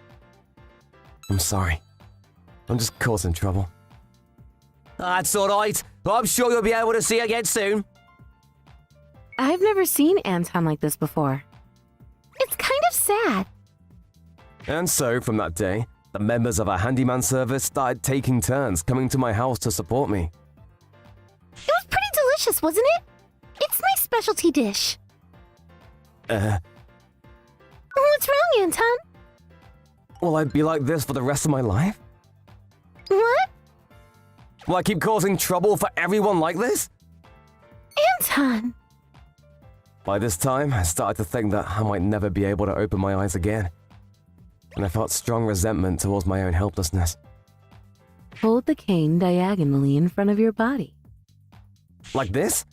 I'm sorry. I'm just causing trouble. That's alright. I'm sure you'll be able to see again soon. I've never seen Anton like this before. It's kind of sad. And so, from that day, the members of our handyman service started taking turns coming to my house to support me. It was pretty delicious, wasn't it? It's my specialty dish. What's wrong, Anton? Will I be like this for the rest of my life? What? Will I keep causing trouble for everyone like this? Anton! By this time, I started to think that I might never be able to open my eyes again. And I felt strong resentment towards my own helplessness. Hold the cane diagonally in front of your body. Like this?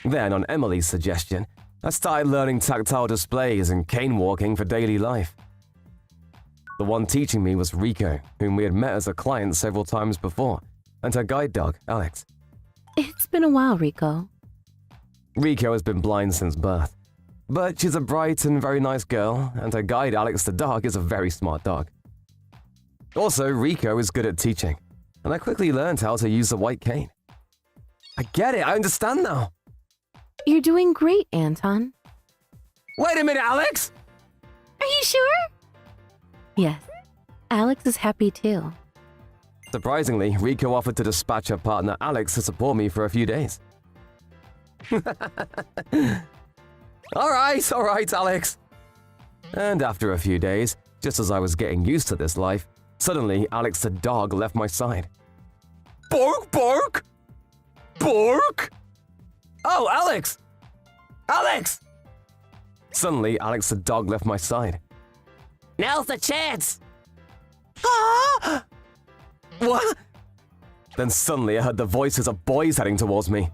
Then, on Emily's suggestion, I started learning tactile displays and cane walking for daily life. The one teaching me was Rico, whom we had met as a client several times before, and her guide dog, Alex. It's been a while, Rico. Rico has been blind since birth, but she's a bright and very nice girl, and her guide, Alex the dog, is a very smart dog. Also, Rico is good at teaching, and I quickly learned how to use the white cane. I get it, I understand now. You're doing great, Anton. Wait a minute, Alex! Are you sure? Yes, Alex is happy too. Surprisingly, Rico offered to dispatch her partner Alex to support me for a few days. Alright, Alex. And after a few days, just as I was getting used to this life, suddenly Alex the dog left my side. Bark, bark! Bark! Oh, Alex! Alex! Suddenly, Alex the dog left my side. Now's the chance! Ah! What? Then suddenly I heard the voices of boys heading towards me.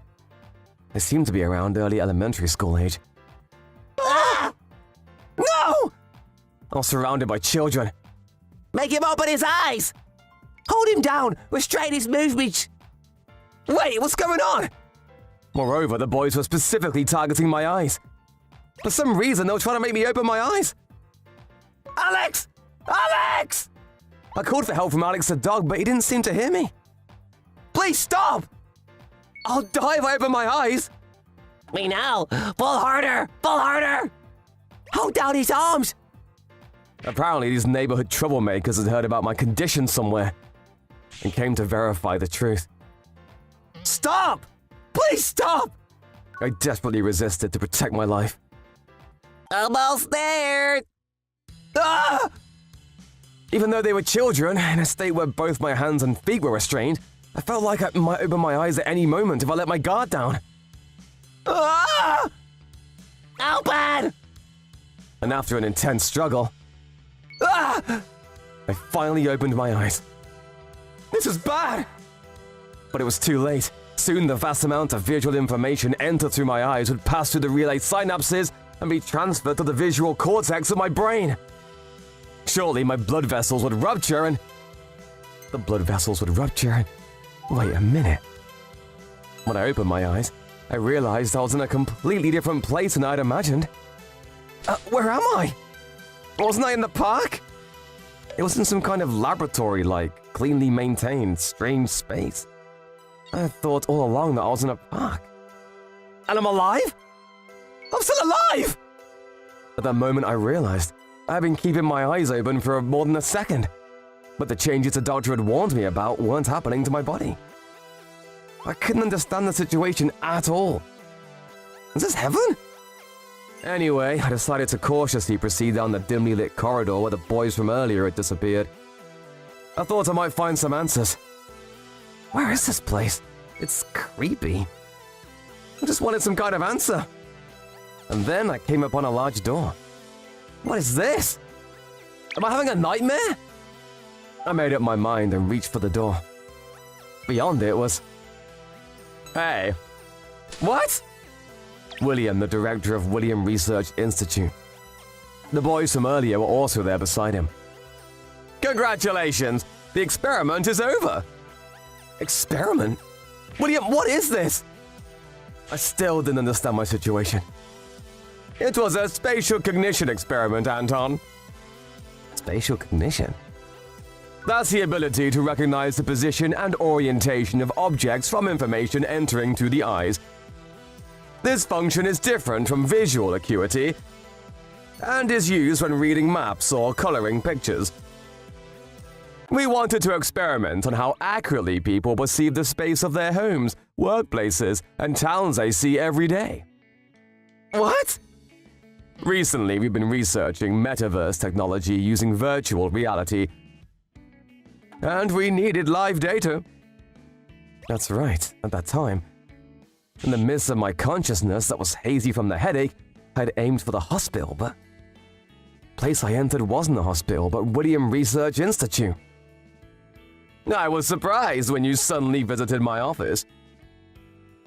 They seem to be around early elementary school age. Ah! No! I was surrounded by children. Make him open his eyes! Hold him down! Restrain his movements! Wait, what's going on? Moreover, the boys were specifically targeting my eyes. For some reason, they were trying to make me open my eyes. Alex! Alex! I called for help from Alex the dog, but he didn't seem to hear me. Please stop! I'll die if I open my eyes. We know. Pull harder! Pull harder! Hold down his arms! Apparently, these neighborhood troublemakers had heard about my condition somewhere and came to verify the truth. Stop! Please stop! I desperately resisted to protect my life. Almost there! Ah! Even though they were children, in a state where both my hands and feet were restrained, I felt like I might open my eyes at any moment if I let my guard down. Ah! Open! And after an intense struggle, I finally opened my eyes. This is bad! But it was too late. Soon the vast amount of visual information entered through my eyes would pass through the relay synapses and be transferred to the visual cortex of my brain. Surely my blood vessels would rupture and... Wait a minute. When I opened my eyes, I realized I was in a completely different place than I'd imagined. Where am I? Wasn't I in the park? It was in some kind of laboratory-like, cleanly maintained, strange space. I thought all along that I was in a park. And I'm alive? I'm still alive! At that moment I realized I'd been keeping my eyes open for more than a second. But the changes the doctor had warned me about weren't happening to my body. I couldn't understand the situation at all. Is this heaven? Anyway, I decided to cautiously proceed down the dimly lit corridor where the boys from earlier had disappeared. I thought I might find some answers. Where is this place? It's creepy. I just wanted some kind of answer. And then I came upon a large door. What is this? Am I having a nightmare? I made up my mind and reached for the door. Beyond it was... Hey. What? William, the director of William Research Institute. The boys from earlier were also there beside him. Congratulations! The experiment is over! Experiment? William, what is this? I still didn't understand my situation. It was a spatial cognition experiment, Anton. Spatial cognition? That's the ability to recognize the position and orientation of objects from information entering through the eyes. This function is different from visual acuity and is used when reading maps or coloring pictures. We wanted to experiment on how accurately people perceive the space of their homes, workplaces, and towns they see every day. What? Recently, we've been researching metaverse technology using virtual reality, and we needed live data. That's right, at that time, in the midst of my consciousness that was hazy from the headache, I'd aimed for the hospital, but the place I entered wasn't a hospital, but William Research Institute. I was surprised when you suddenly visited my office.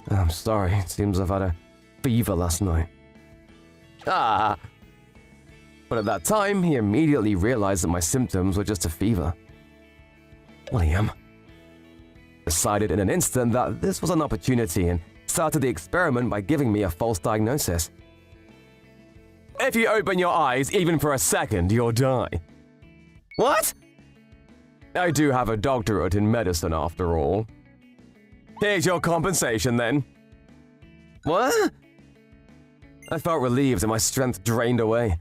I'm sorry, it seems I've had a fever last night. But at that time, he immediately realized that my symptoms were just a fever. William decided in an instant that this was an opportunity and started the experiment by giving me a false diagnosis. If you open your eyes even for a second, you'll die. What? I do have a doctorate in medicine after all. Here's your compensation then. What? I felt relieved and my strength drained away.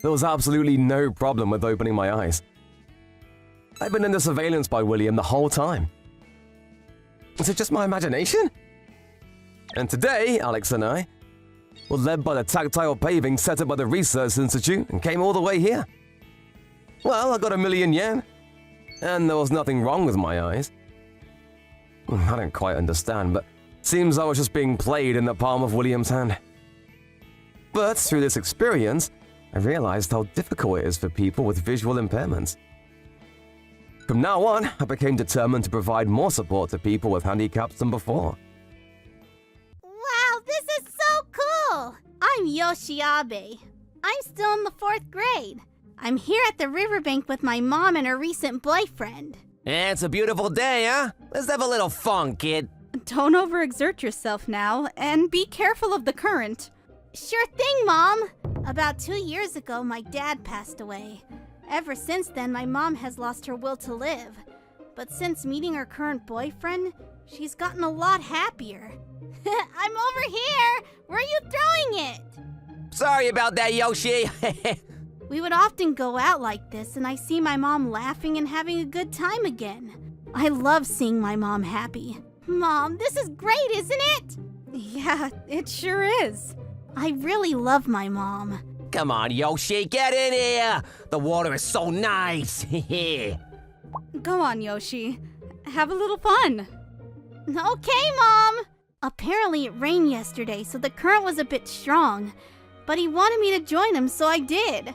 There was absolutely no problem with opening my eyes. I've been under surveillance by William the whole time. Is it just my imagination? And today, Alex and I were led by the tactile paving set up by the Research Institute and came all the way here. Well, I got $1,000,000 yen, and there was nothing wrong with my eyes. I don't quite understand, but seems I was just being played in the palm of William's hand. But through this experience, I realized how difficult it is for people with visual impairments. From now on, I became determined to provide more support to people with handicaps than before. I'm Yoshiabe. I'm still in the 4th grade. I'm here at the riverbank with my mom and her recent boyfriend. It's a beautiful day, huh? Let's have a little fun, kid. Don't overexert yourself now, and be careful of the current. Sure thing, Mom! About 2 years ago, my dad passed away. Ever since then, my mom has lost her will to live. But since meeting her current boyfriend, she's gotten a lot happier. I'm over here! Where are you throwing it? Sorry about that, Yoshi. We would often go out like this, and I see my mom laughing and having a good time again. I love seeing my mom happy. Mom, this is great, isn't it? Yeah, it sure is. I really love my mom. Come on, Yoshi, get in here. The water is so nice. Go on, Yoshi. Have a little fun. Okay, Mom. Apparently it rained yesterday, so the current was a bit strong. But he wanted me to join him, so I did.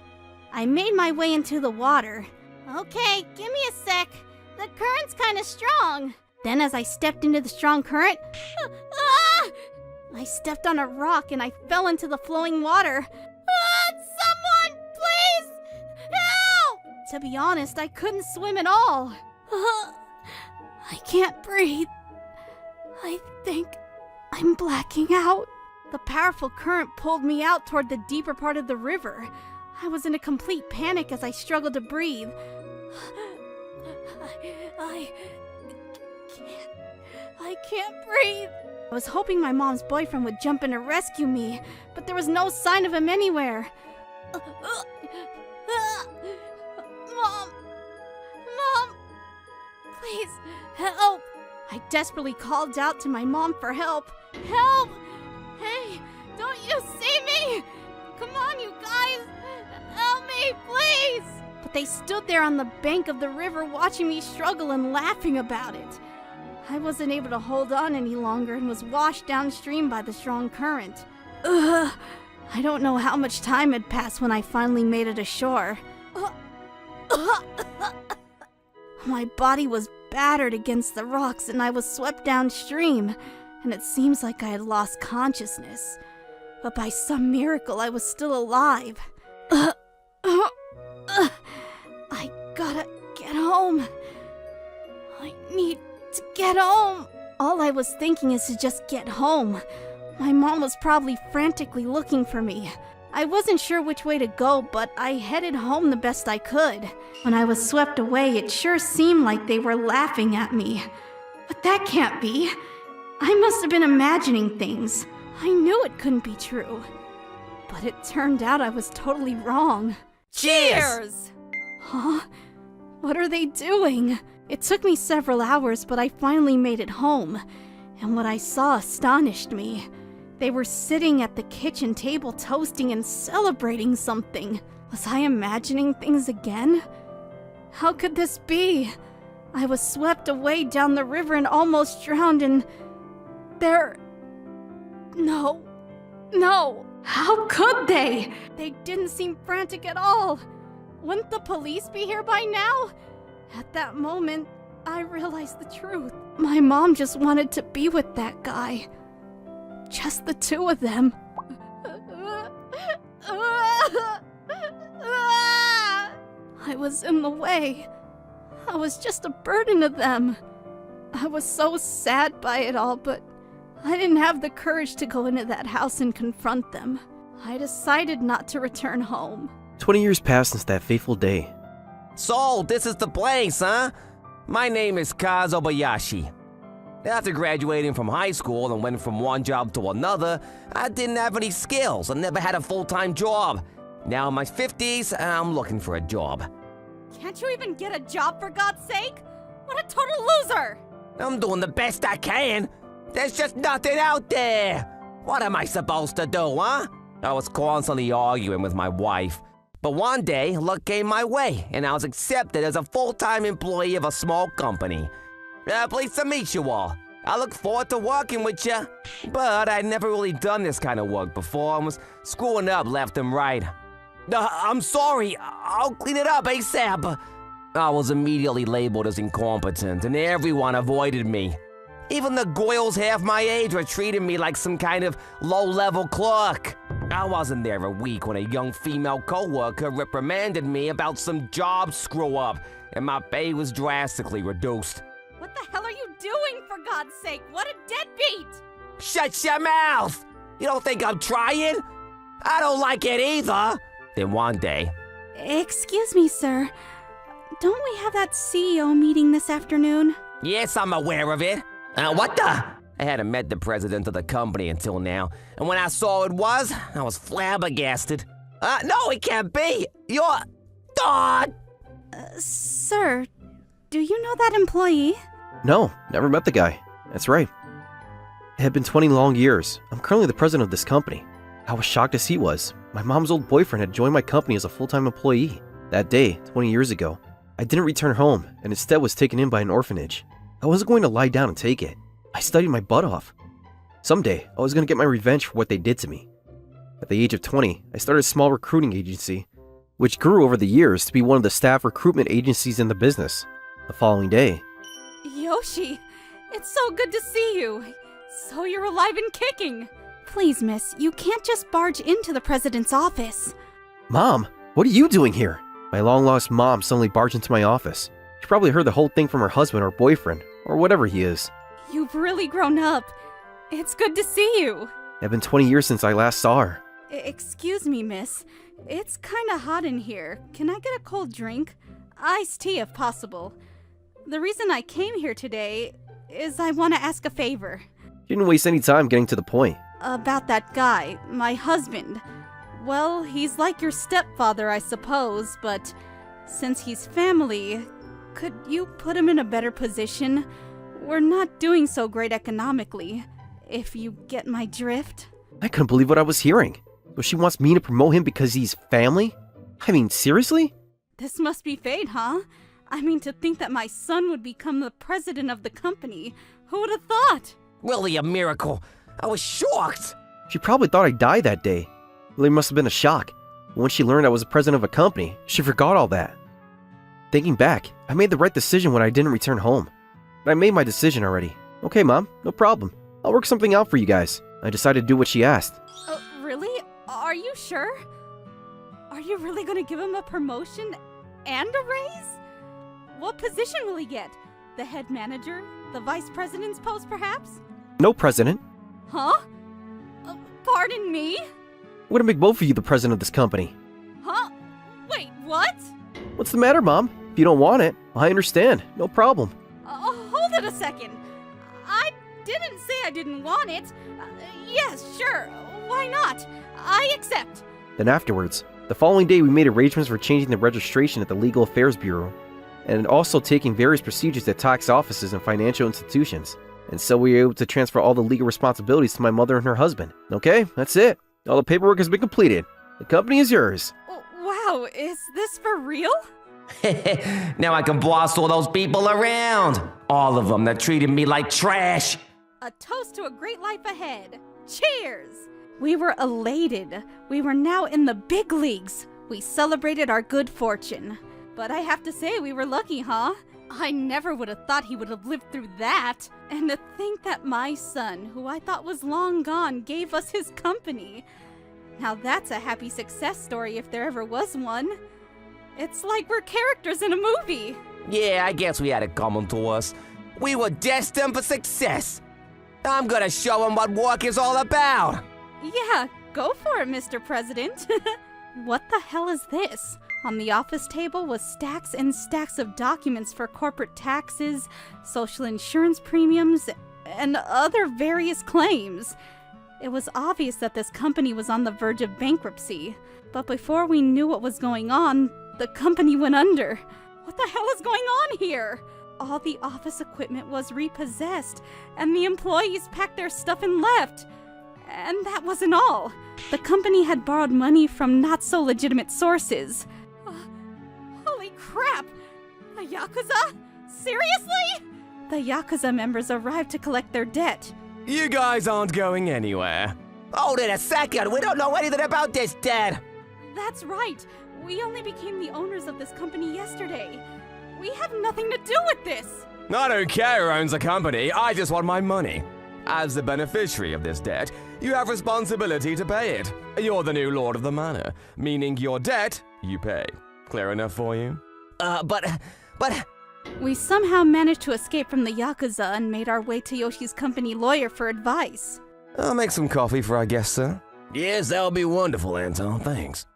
I made my way into the water. Okay, give me a sec. The current's kinda strong. Then as I stepped into the strong current, I stepped on a rock and I fell into the flowing water. Someone, please! Help! To be honest, I couldn't swim at all. I can't breathe. I think I'm blacking out. The powerful current pulled me out toward the deeper part of the river. I was in a complete panic as I struggled to breathe. I can't breathe. I was hoping my mom's boyfriend would jump in to rescue me, but there was no sign of him anywhere. Mom! Please, help! I desperately called out to my mom for help. Help! Hey, don't you see me? Come on, you guys! Help me, please! But they stood there on the bank of the river watching me struggle and laughing about it. I wasn't able to hold on any longer and was washed downstream by the strong current. I don't know how much time had passed when I finally made it ashore. My body was battered against the rocks and I was swept downstream, and it seems like I had lost consciousness. But by some miracle, I was still alive. I gotta get home. I need to get home. All I was thinking is to just get home. My mom was probably frantically looking for me. I wasn't sure which way to go, but I headed home the best I could. When I was swept away, it sure seemed like they were laughing at me. But that can't be. I must have been imagining things. I knew it couldn't be true. But it turned out I was totally wrong. Cheers! Huh? What are they doing? It took me several hours, but I finally made it home. And what I saw astonished me. They were sitting at the kitchen table toasting and celebrating something. Was I imagining things again? How could this be? I was swept away down the river and almost drowned and... No. How could they? They didn't seem frantic at all. Wouldn't the police be here by now? At that moment, I realized the truth. My mom just wanted to be with that guy. Just the two of them. I was in the way. I was just a burden to them. I was so sad by it all, but I didn't have the courage to go into that house and confront them. I decided not to return home. 20 years passed since that fateful day. So, this is the place, huh? My name is Kaz Obayashi. After graduating from high school and went from one job to another, I didn't have any skills and never had a full-time job. Now in my 50s, I'm looking for a job. Can't you even get a job, for God's sake? What a total loser! I'm doing the best I can. There's just nothing out there. What am I supposed to do, huh? I was constantly arguing with my wife. But one day, luck came my way, and I was accepted as a full-time employee of a small company. Pleased to meet you all. I look forward to working with you. But I'd never really done this kind of work before and was screwing up left and right. I'm sorry. I'll clean it up ASAP. I was immediately labeled as incompetent, and everyone avoided me. Even the girls half my age were treating me like some kind of low-level clerk. I wasn't there a week when a young female coworker reprimanded me about some job screw-up, and my pay was drastically reduced. What the hell are you doing, for God's sake? What a deadbeat! Shut your mouth! You don't think I'm trying? I don't like it either. Then one day... Excuse me, sir. Don't we have that CEO meeting this afternoon? Yes, I'm aware of it. What the? I hadn't met the president of the company until now, and when I saw it was, I was flabbergasted. No, it can't be! You're... God! Sir, do you know that employee? No, never met the guy. That's right. It had been 20 long years. I'm currently the president of this company. I was shocked as he was. My mom's old boyfriend had joined my company as a full-time employee. That day, 20 years ago, I didn't return home and instead was taken in by an orphanage. I wasn't going to lie down and take it. I studied my butt off. Someday, I was going to get my revenge for what they did to me. At the age of 20, I started a small recruiting agency, which grew over the years to be one of the staff recruitment agencies in the business. The following day... Yoshi, it's so good to see you. So you're alive and kicking. Please, miss, you can't just barge into the president's office. Mom, what are you doing here? My long-lost mom suddenly barged into my office. She probably heard the whole thing from her husband or boyfriend, or whatever he is. You've really grown up. It's good to see you. It had been 20 years since I last saw her. Excuse me, miss. It's kinda hot in here. Can I get a cold drink? Iced tea, if possible. The reason I came here today is I want to ask a favor. She didn't waste any time getting to the point. About that guy, my husband. Well, he's like your stepfather, I suppose, but since he's family, could you put him in a better position? We're not doing so great economically, if you get my drift. I couldn't believe what I was hearing. So she wants me to promote him because he's family? I mean, seriously? This must be fate, huh? I mean, to think that my son would become the president of the company. Who would have thought? Really a miracle. I was shocked. She probably thought I died that day. Well, it must have been a shock. But when she learned I was the president of a company, she forgot all that. Thinking back, I made the right decision when I didn't return home. But I made my decision already. Okay, Mom, no problem. I'll work something out for you guys. I decided to do what she asked. Really? Are you sure? Are you really gonna give him a promotion and a raise? What position will he get? The head manager? The vice president's post, perhaps? No president. Huh? Pardon me? I'm gonna make both of you the president of this company. Huh? Wait, what? What's the matter, Mom? If you don't want it, I understand. No problem. Hold it a second. I didn't say I didn't want it. Yes, sure. Why not? I accept. Then afterwards, the following day we made arrangements for changing the registration at the Legal Affairs Bureau, and also taking various procedures at tax offices and financial institutions. And so we were able to transfer all the legal responsibilities to my mother and her husband. Okay, that's it. All the paperwork has been completed. The company is yours. Wow, is this for real? Now I can boss all those people around. All of them that treated me like trash. A toast to a great life ahead. Cheers! We were elated. We were now in the big leagues. We celebrated our good fortune. But I have to say, we were lucky, huh? I never would have thought he would have lived through that. And to think that my son, who I thought was long gone, gave us his company. Now that's a happy success story if there ever was one. It's like we're characters in a movie. Yeah, I guess we had it coming to us. We were destined for success. I'm gonna show him what work is all about. Yeah, go for it, Mr. President. What the hell is this? On the office table was stacks and stacks of documents for corporate taxes, social insurance premiums, and other various claims. It was obvious that this company was on the verge of bankruptcy. But before we knew what was going on, the company went under. What the hell is going on here? All the office equipment was repossessed, and the employees packed their stuff and left. And that wasn't all. The company had borrowed money from not-so-legitimate sources. Holy crap! The Yakuza? Seriously? The Yakuza members arrived to collect their debt. You guys aren't going anywhere. Hold it a second. We don't know anything about this, Dad. That's right. We only became the owners of this company yesterday. We have nothing to do with this. I don't care who owns the company, I just want my money. As the beneficiary of this debt, you have responsibility to pay it. You're the new lord of the manor, meaning your debt, you pay. Clear enough for you? But... We somehow managed to escape from the Yakuza and made our way to Yoshi's company lawyer for advice. I'll make some coffee for our guest, sir. Yes, that would be wonderful, Anton. Thanks.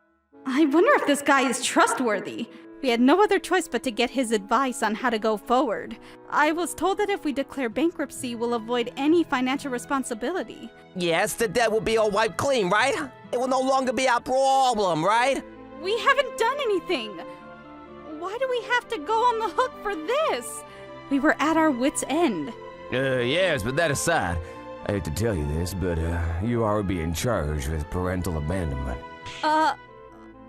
I wonder if this guy is trustworthy. We had no other choice but to get his advice on how to go forward. I was told that if we declare bankruptcy, we'll avoid any financial responsibility. Yes, the debt will be all wiped clean, right? It will no longer be our problem, right? We haven't done anything. Why do we have to go on the hook for this? We were at our wits' end. Yes, but that aside, I hate to tell you this, but you are being charged with parental abandonment.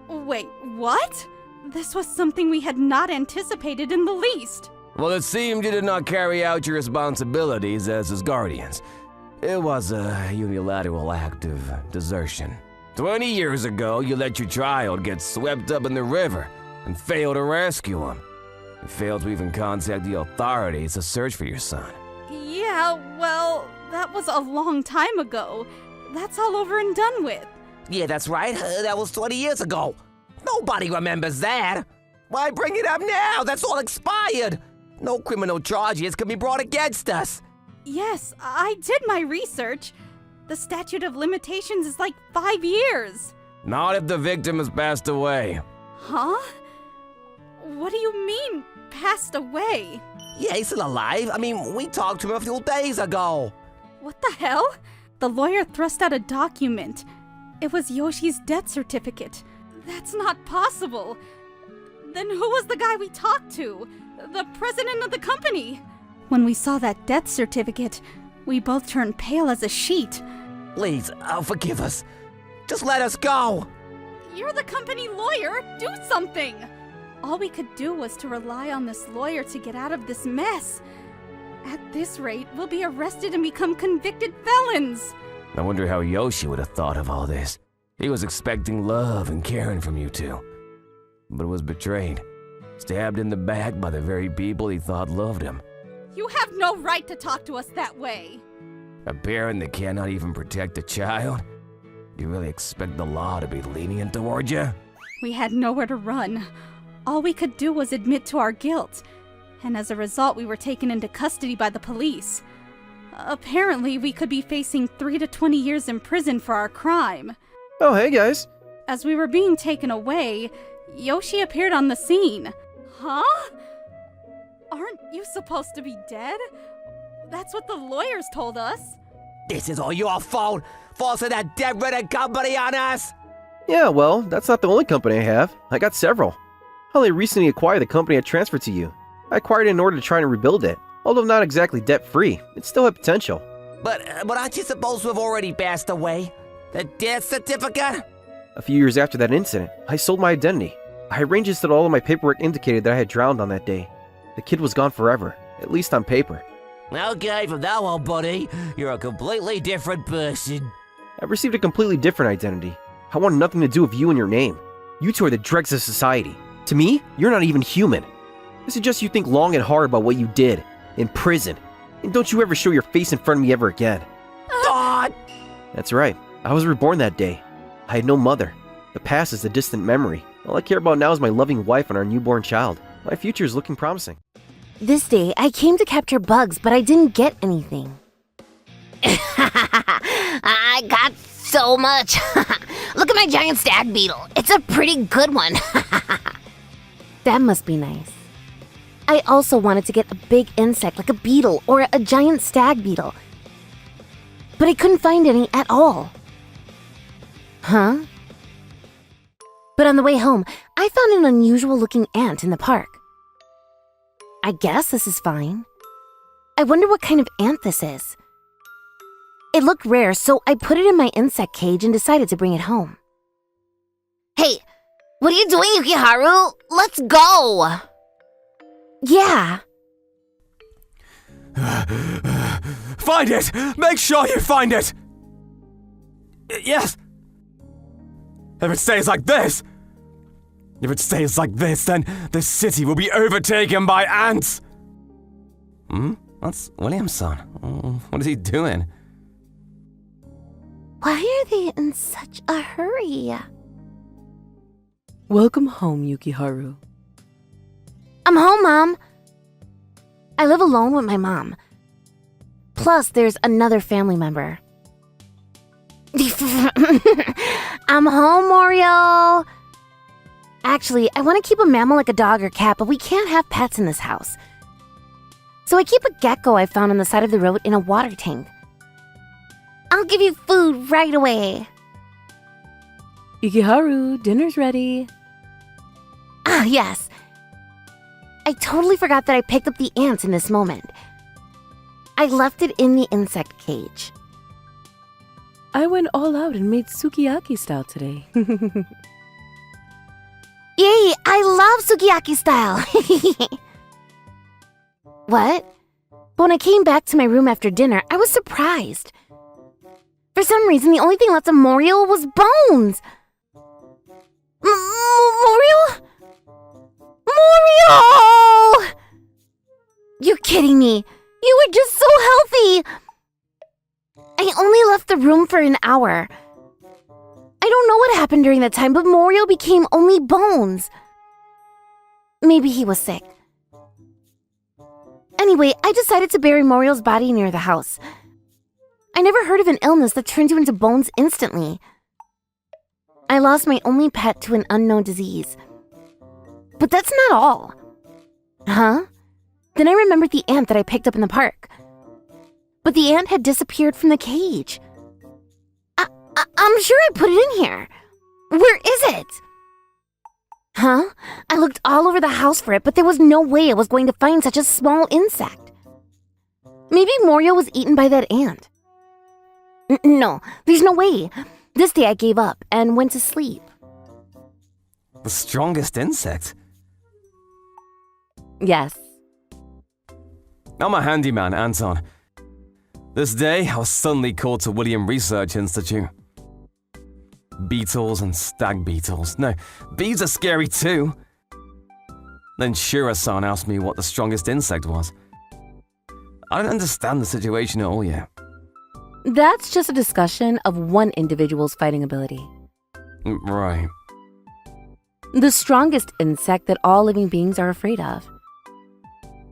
Wait, what? This was something we had not anticipated in the least. Well, it seemed you did not carry out your responsibilities as his guardians. It was a unilateral act of desertion. 20 years ago, you let your child get swept up in the river and failed to rescue him. You failed to even contact the authorities to search for your son. Yeah, well, that was a long time ago. That's all over and done with. Yeah, that's right. That was 20 years ago. Nobody remembers that. Why bring it up now? That's all expired. No criminal charges can be brought against us. Yes, I did my research. The statute of limitations is like 5 years. Not if the victim has passed away. Huh? What do you mean, passed away? Yeah, he's still alive. I mean, we talked to him a few days ago. What the hell? The lawyer thrust out a document. It was Yoshi's death certificate. That's not possible. Then who was the guy we talked to? The president of the company? When we saw that death certificate, we both turned pale as a sheet. Please, forgive us. Just let us go. You're the company lawyer. Do something. All we could do was to rely on this lawyer to get out of this mess. At this rate, we'll be arrested and become convicted felons. I wonder how Yoshi would have thought of all this. He was expecting love and caring from you two, but was betrayed, stabbed in the back by the very people he thought loved him. You have no right to talk to us that way. A parent that cannot even protect a child? Do you really expect the law to be lenient toward you? We had nowhere to run. All we could do was admit to our guilt, and as a result we were taken into custody by the police. Apparently we could be facing 3 to 20 years in prison for our crime. Oh, hey guys. As we were being taken away, Yoshi appeared on the scene. Huh? Aren't you supposed to be dead? That's what the lawyers told us. This is all your fault, forcing that debt-ridden company on us! Yeah, well, that's not the only company I have. I got several. I only recently acquired the company I transferred to you. I acquired it in order to try and rebuild it. Although not exactly debt-free, it still had potential. But aren't you supposed to have already passed away? The death certificate? A few years after that incident, I sold my identity. I arranged it so that all of my paperwork indicated that I had drowned on that day. The kid was gone forever, at least on paper. Okay, from now on, buddy, you're a completely different person. I received a completely different identity. I want nothing to do with you and your name. You two are the dregs of society. To me, you're not even human. I suggest you think long and hard about what you did. In prison. And don't you ever show your face in front of me ever again. God! That's right. I was reborn that day. I had no mother. The past is a distant memory. All I care about now is my loving wife and our newborn child. My future is looking promising. This day, I came to capture bugs, but I didn't get anything. I got so much. Look at my giant stag beetle. It's a pretty good one. That must be nice. I also wanted to get a big insect like a beetle or a giant stag beetle. But I couldn't find any at all. Huh? But on the way home, I found an unusual looking ant in the park. I guess this is fine. I wonder what kind of ant this is. It looked rare, so I put it in my insect cage and decided to bring it home. Hey, what are you doing, Yukiharu? Let's go! Yeah. Find it! Make sure you find it! Yes! If it stays like this, then the city will be overtaken by ants! That's Williamson. What is he doing? Why are they in such a hurry? Welcome home, Yukiharu. I'm home, Mom. I live alone with my mom. Plus, there's another family member. I'm home, Morio. Actually, I want to keep a mammal like a dog or cat, but we can't have pets in this house. So I keep a gecko I found on the side of the road in a water tank. I'll give you food right away. Yukiharu, dinner's ready. Ah, yes. I totally forgot that I picked up the ant in this moment. I left it in the insect cage. I went all out and made sukiyaki style today. Yay, I love sukiyaki style. What? But when I came back to my room after dinner, I was surprised. For some reason, the only thing left of Morio was bones. Morio? Morio! You're kidding me. You were just so healthy. I only left the room for an hour. I don't know what happened during that time, but Morio became only bones. Maybe he was sick. Anyway, I decided to bury Morio's body near the house. I never heard of an illness that turns you into bones instantly. I lost my only pet to an unknown disease. But that's not all. Huh? Then I remembered the ant that I picked up in the park. But the ant had disappeared from the cage. I'm sure I put it in here. Where is it? Huh? I looked all over the house for it, but there was no way I was going to find such a small insect. Maybe Morio was eaten by that ant. No, there's no way. This day I gave up and went to sleep. The strongest insect? Yes. I'm a handyman, Anton. This day, I was suddenly called to William Research Institute. Beetles and stag beetles. No, bees are scary too. Then Shura-san asked me what the strongest insect was. I don't understand the situation at all yet. That's just a discussion of one individual's fighting ability. Right. The strongest insect that all living beings are afraid of.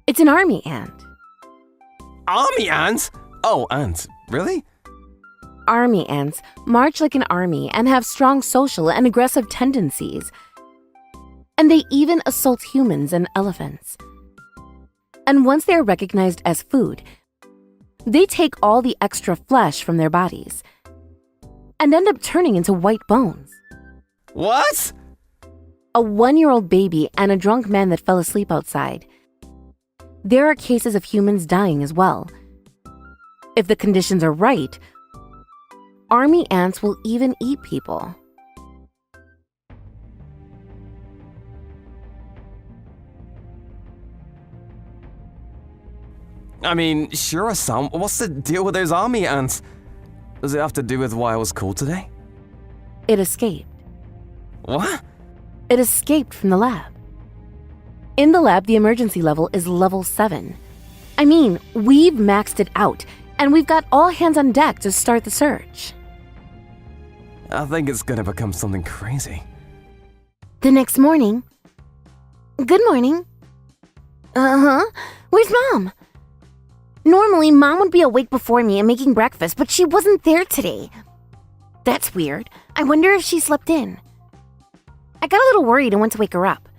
It's an army ant. Army ants? Oh, ants. Really? Army ants march like an army and have strong social and aggressive tendencies. And they even assault humans and elephants. And once they are recognized as food, they take all the extra flesh from their bodies and end up turning into white bones. What? A 1-year-old baby and a drunk man that fell asleep outside. There are cases of humans dying as well. If the conditions are right, army ants will even eat people. I mean, Shura-san, what's the deal with those army ants? Does it have to do with why I was called today? It escaped. What? It escaped from the lab. In the lab, the emergency level is level 7. I mean, we've maxed it out, and we've got all hands on deck to start the search. I think it's gonna become something crazy. The next morning. Good morning. Where's Mom? Normally, Mom would be awake before me and making breakfast, but she wasn't there today. That's weird. I wonder if she slept in. I got a little worried and went to wake her up.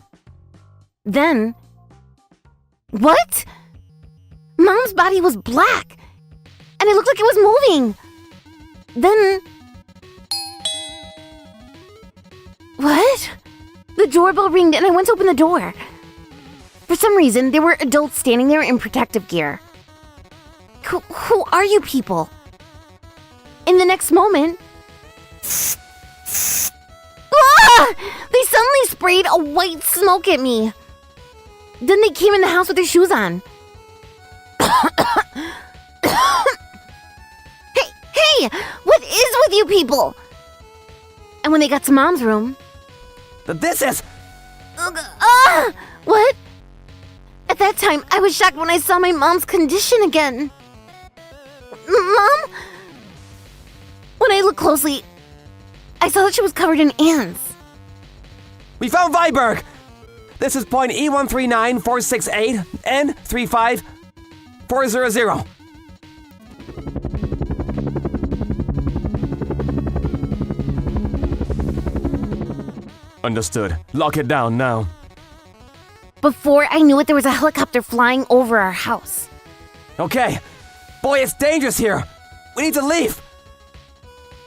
Then... What? Mom's body was black, and it looked like it was moving. Then... What? The doorbell rang and I went to open the door. For some reason, there were adults standing there in protective gear. Who are you people? In the next moment... They suddenly sprayed a white smoke at me. Then they came in the house with their shoes on. Hey! What is with you people? And when they got to Mom's room... This is... What? At that time, I was shocked when I saw my mom's condition again. Mom? When I looked look closely, I saw that she was covered in ants. We found Viberg! This is point E139468 N35400. Understood. Lock it down now. Before I knew it, there was a helicopter flying over our house. Okay. Boy, it's dangerous here. We need to leave.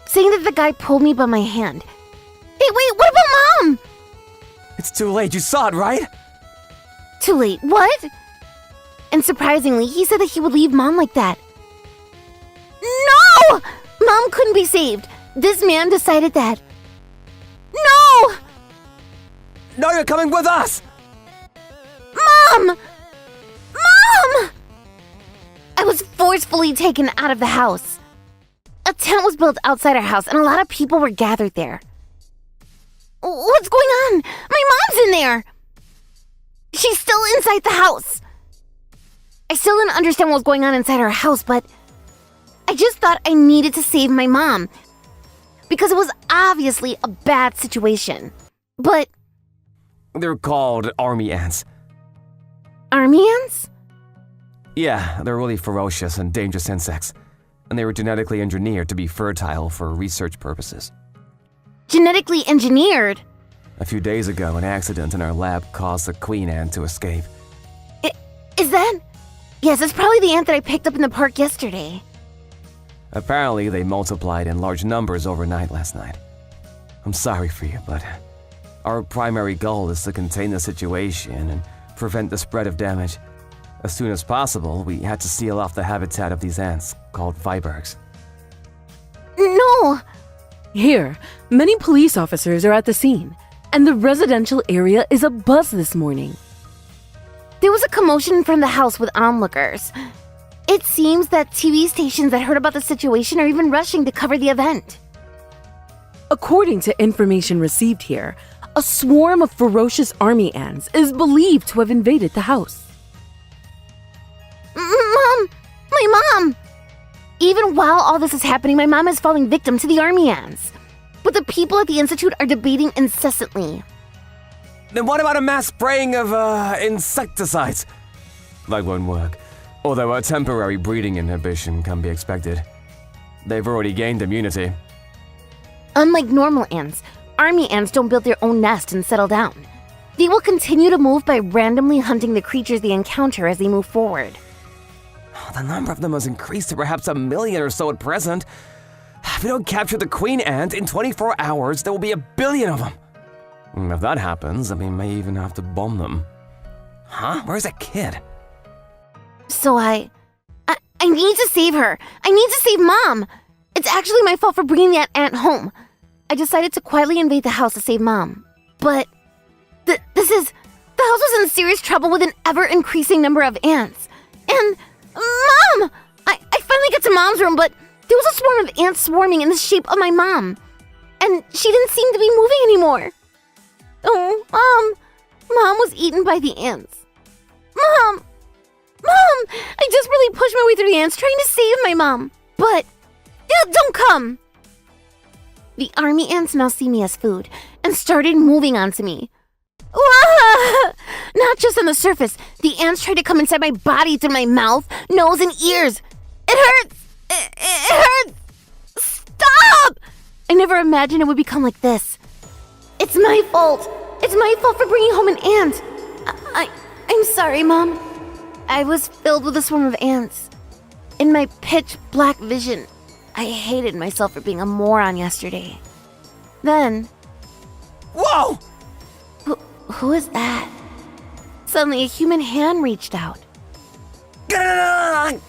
Saying that, the guy pulled me by my hand. Hey, wait, what about Mom? It's too late. You saw it, right? Too late, what? And surprisingly, he said that he would leave Mom like that. No! Mom couldn't be saved. This man decided that. No! No, you're coming with us! Mom! Mom! I was forcefully taken out of the house. A tent was built outside our house, and a lot of people were gathered there. What's going on? My mom's in there! She's still inside the house. I still didn't understand what was going on inside our house, but I just thought I needed to save my mom. Because it was obviously a bad situation. But They're called army ants. army ants? Yeah, they're really ferocious and dangerous insects. And they were genetically engineered to be fertile for research purposes. Genetically engineered? A few days ago, an accident in our lab caused the queen ant to escape. Is that? Yes, it's probably the ant that I picked up in the park yesterday. Apparently, they multiplied in large numbers overnight last night. I'm sorry for you, but our primary goal is to contain the situation and prevent the spread of damage. As soon as possible, we had to seal off the habitat of these ants, called Vibergs. No! Here, many police officers are at the scene, and the residential area is abuzz this morning. There was a commotion from the house with onlookers. It seems that TV stations that heard about the situation are even rushing to cover the event. According to information received here, a swarm of ferocious army ants is believed to have invaded the house. Mom! My mom! Even while all this is happening, my mom is falling victim to the army ants. But the people at the Institute are debating incessantly. Then what about a mass spraying of, insecticides? That won't work. Although a temporary breeding inhibition can be expected. They've already gained immunity. Unlike normal ants, army ants don't build their own nest and settle down. They will continue to move by randomly hunting the creatures they encounter as they move forward. The number of them has increased to perhaps 1 million or so at present. If we don't capture the queen ant, in 24 hours there will be 1 billion of them. If that happens, then we may even have to bomb them. Huh? Where's that kid? So I need to save her. I need to save Mom. It's actually my fault for bringing that ant home. I decided to quietly invade the house to save Mom. But the house was in serious trouble with an ever-increasing number of ants. And Mom! I finally get to Mom's room, but there was a swarm of ants swarming in the shape of my mom. And she didn't seem to be moving anymore. Oh, Mom was eaten by the ants. Mom! I desperately pushed my way through the ants trying to save my mom. But, don't come! The army ants now see me as food and started moving onto me. Not just on the surface, the ants tried to come inside my body through my mouth, nose, and ears. It hurts! It hurts! Stop! I never imagined it would become like this. It's my fault. It's my fault for bringing home an ant. I'm sorry, Mom. I was filled with a swarm of ants. In my pitch black vision, I hated myself for being a moron yesterday. Then... Whoa! Who is that? Suddenly, a human hand reached out. I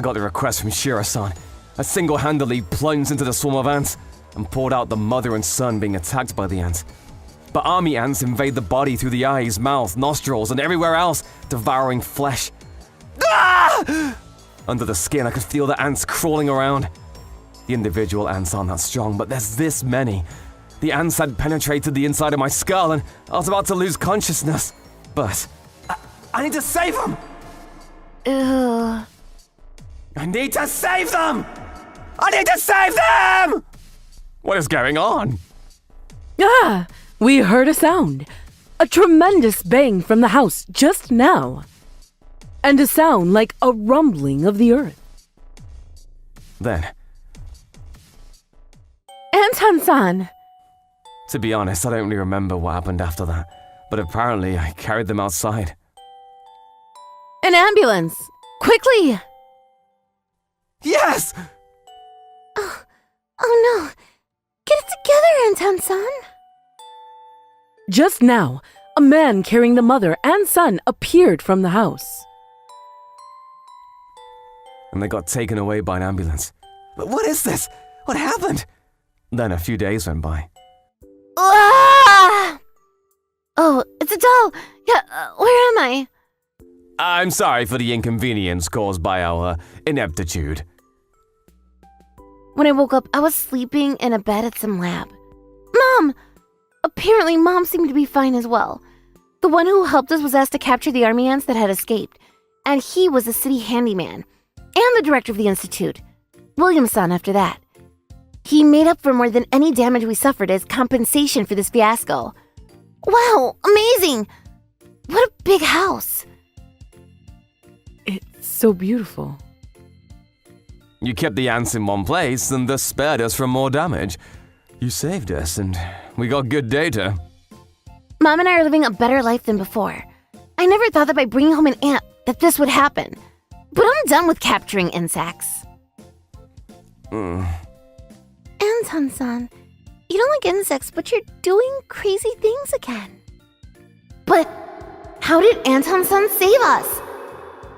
got the request from Shira-san. I single-handedly plunged into the swarm of ants and pulled out the mother and son being attacked by the ants. But army ants invade the body through the eyes, mouth, nostrils, and everywhere else, devouring flesh. Ah! Under the skin, I could feel the ants crawling around. The individual ants aren't that strong, but there's this many. The ants had penetrated the inside of my skull, and I was about to lose consciousness. But I need to save them! Ugh. I need to save them! I need to save them! What is going on? Ah, we heard a sound. A tremendous bang from the house just now. And a sound like a rumbling of the earth. Then, Anton-san! to be honest, I don't really remember what happened after that. But apparently, I carried them outside. An ambulance! Quickly! Yes! Oh no! Get it together, Anton-san! Just now, a man carrying the mother and son appeared from the house. And they got taken away by an ambulance. But what is this? What happened? Then a few days went by. Ah! Oh, it's a doll! Yeah, where am I? I'm sorry for the inconvenience caused by our ineptitude. When I woke up, I was sleeping in a bed at some lab. Mom! Apparently, Mom seemed to be fine as well. The one who helped us was asked to capture the army ants that had escaped, and he was the city handyman and the director of the institute. Williamson after that. He made up for more than any damage we suffered as compensation for this fiasco. Wow, amazing! What a big house! It's so beautiful. You kept the ants in one place and thus spared us from more damage. You saved us and we got good data. Mom and I are living a better life than before. I never thought that by bringing home an ant that this would happen. But I'm done with capturing insects. Anton-san, you don't like insects, but you're doing crazy things again. But how did Anton-san save us?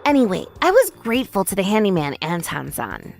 Anyway, I was grateful to the handyman Anton-san.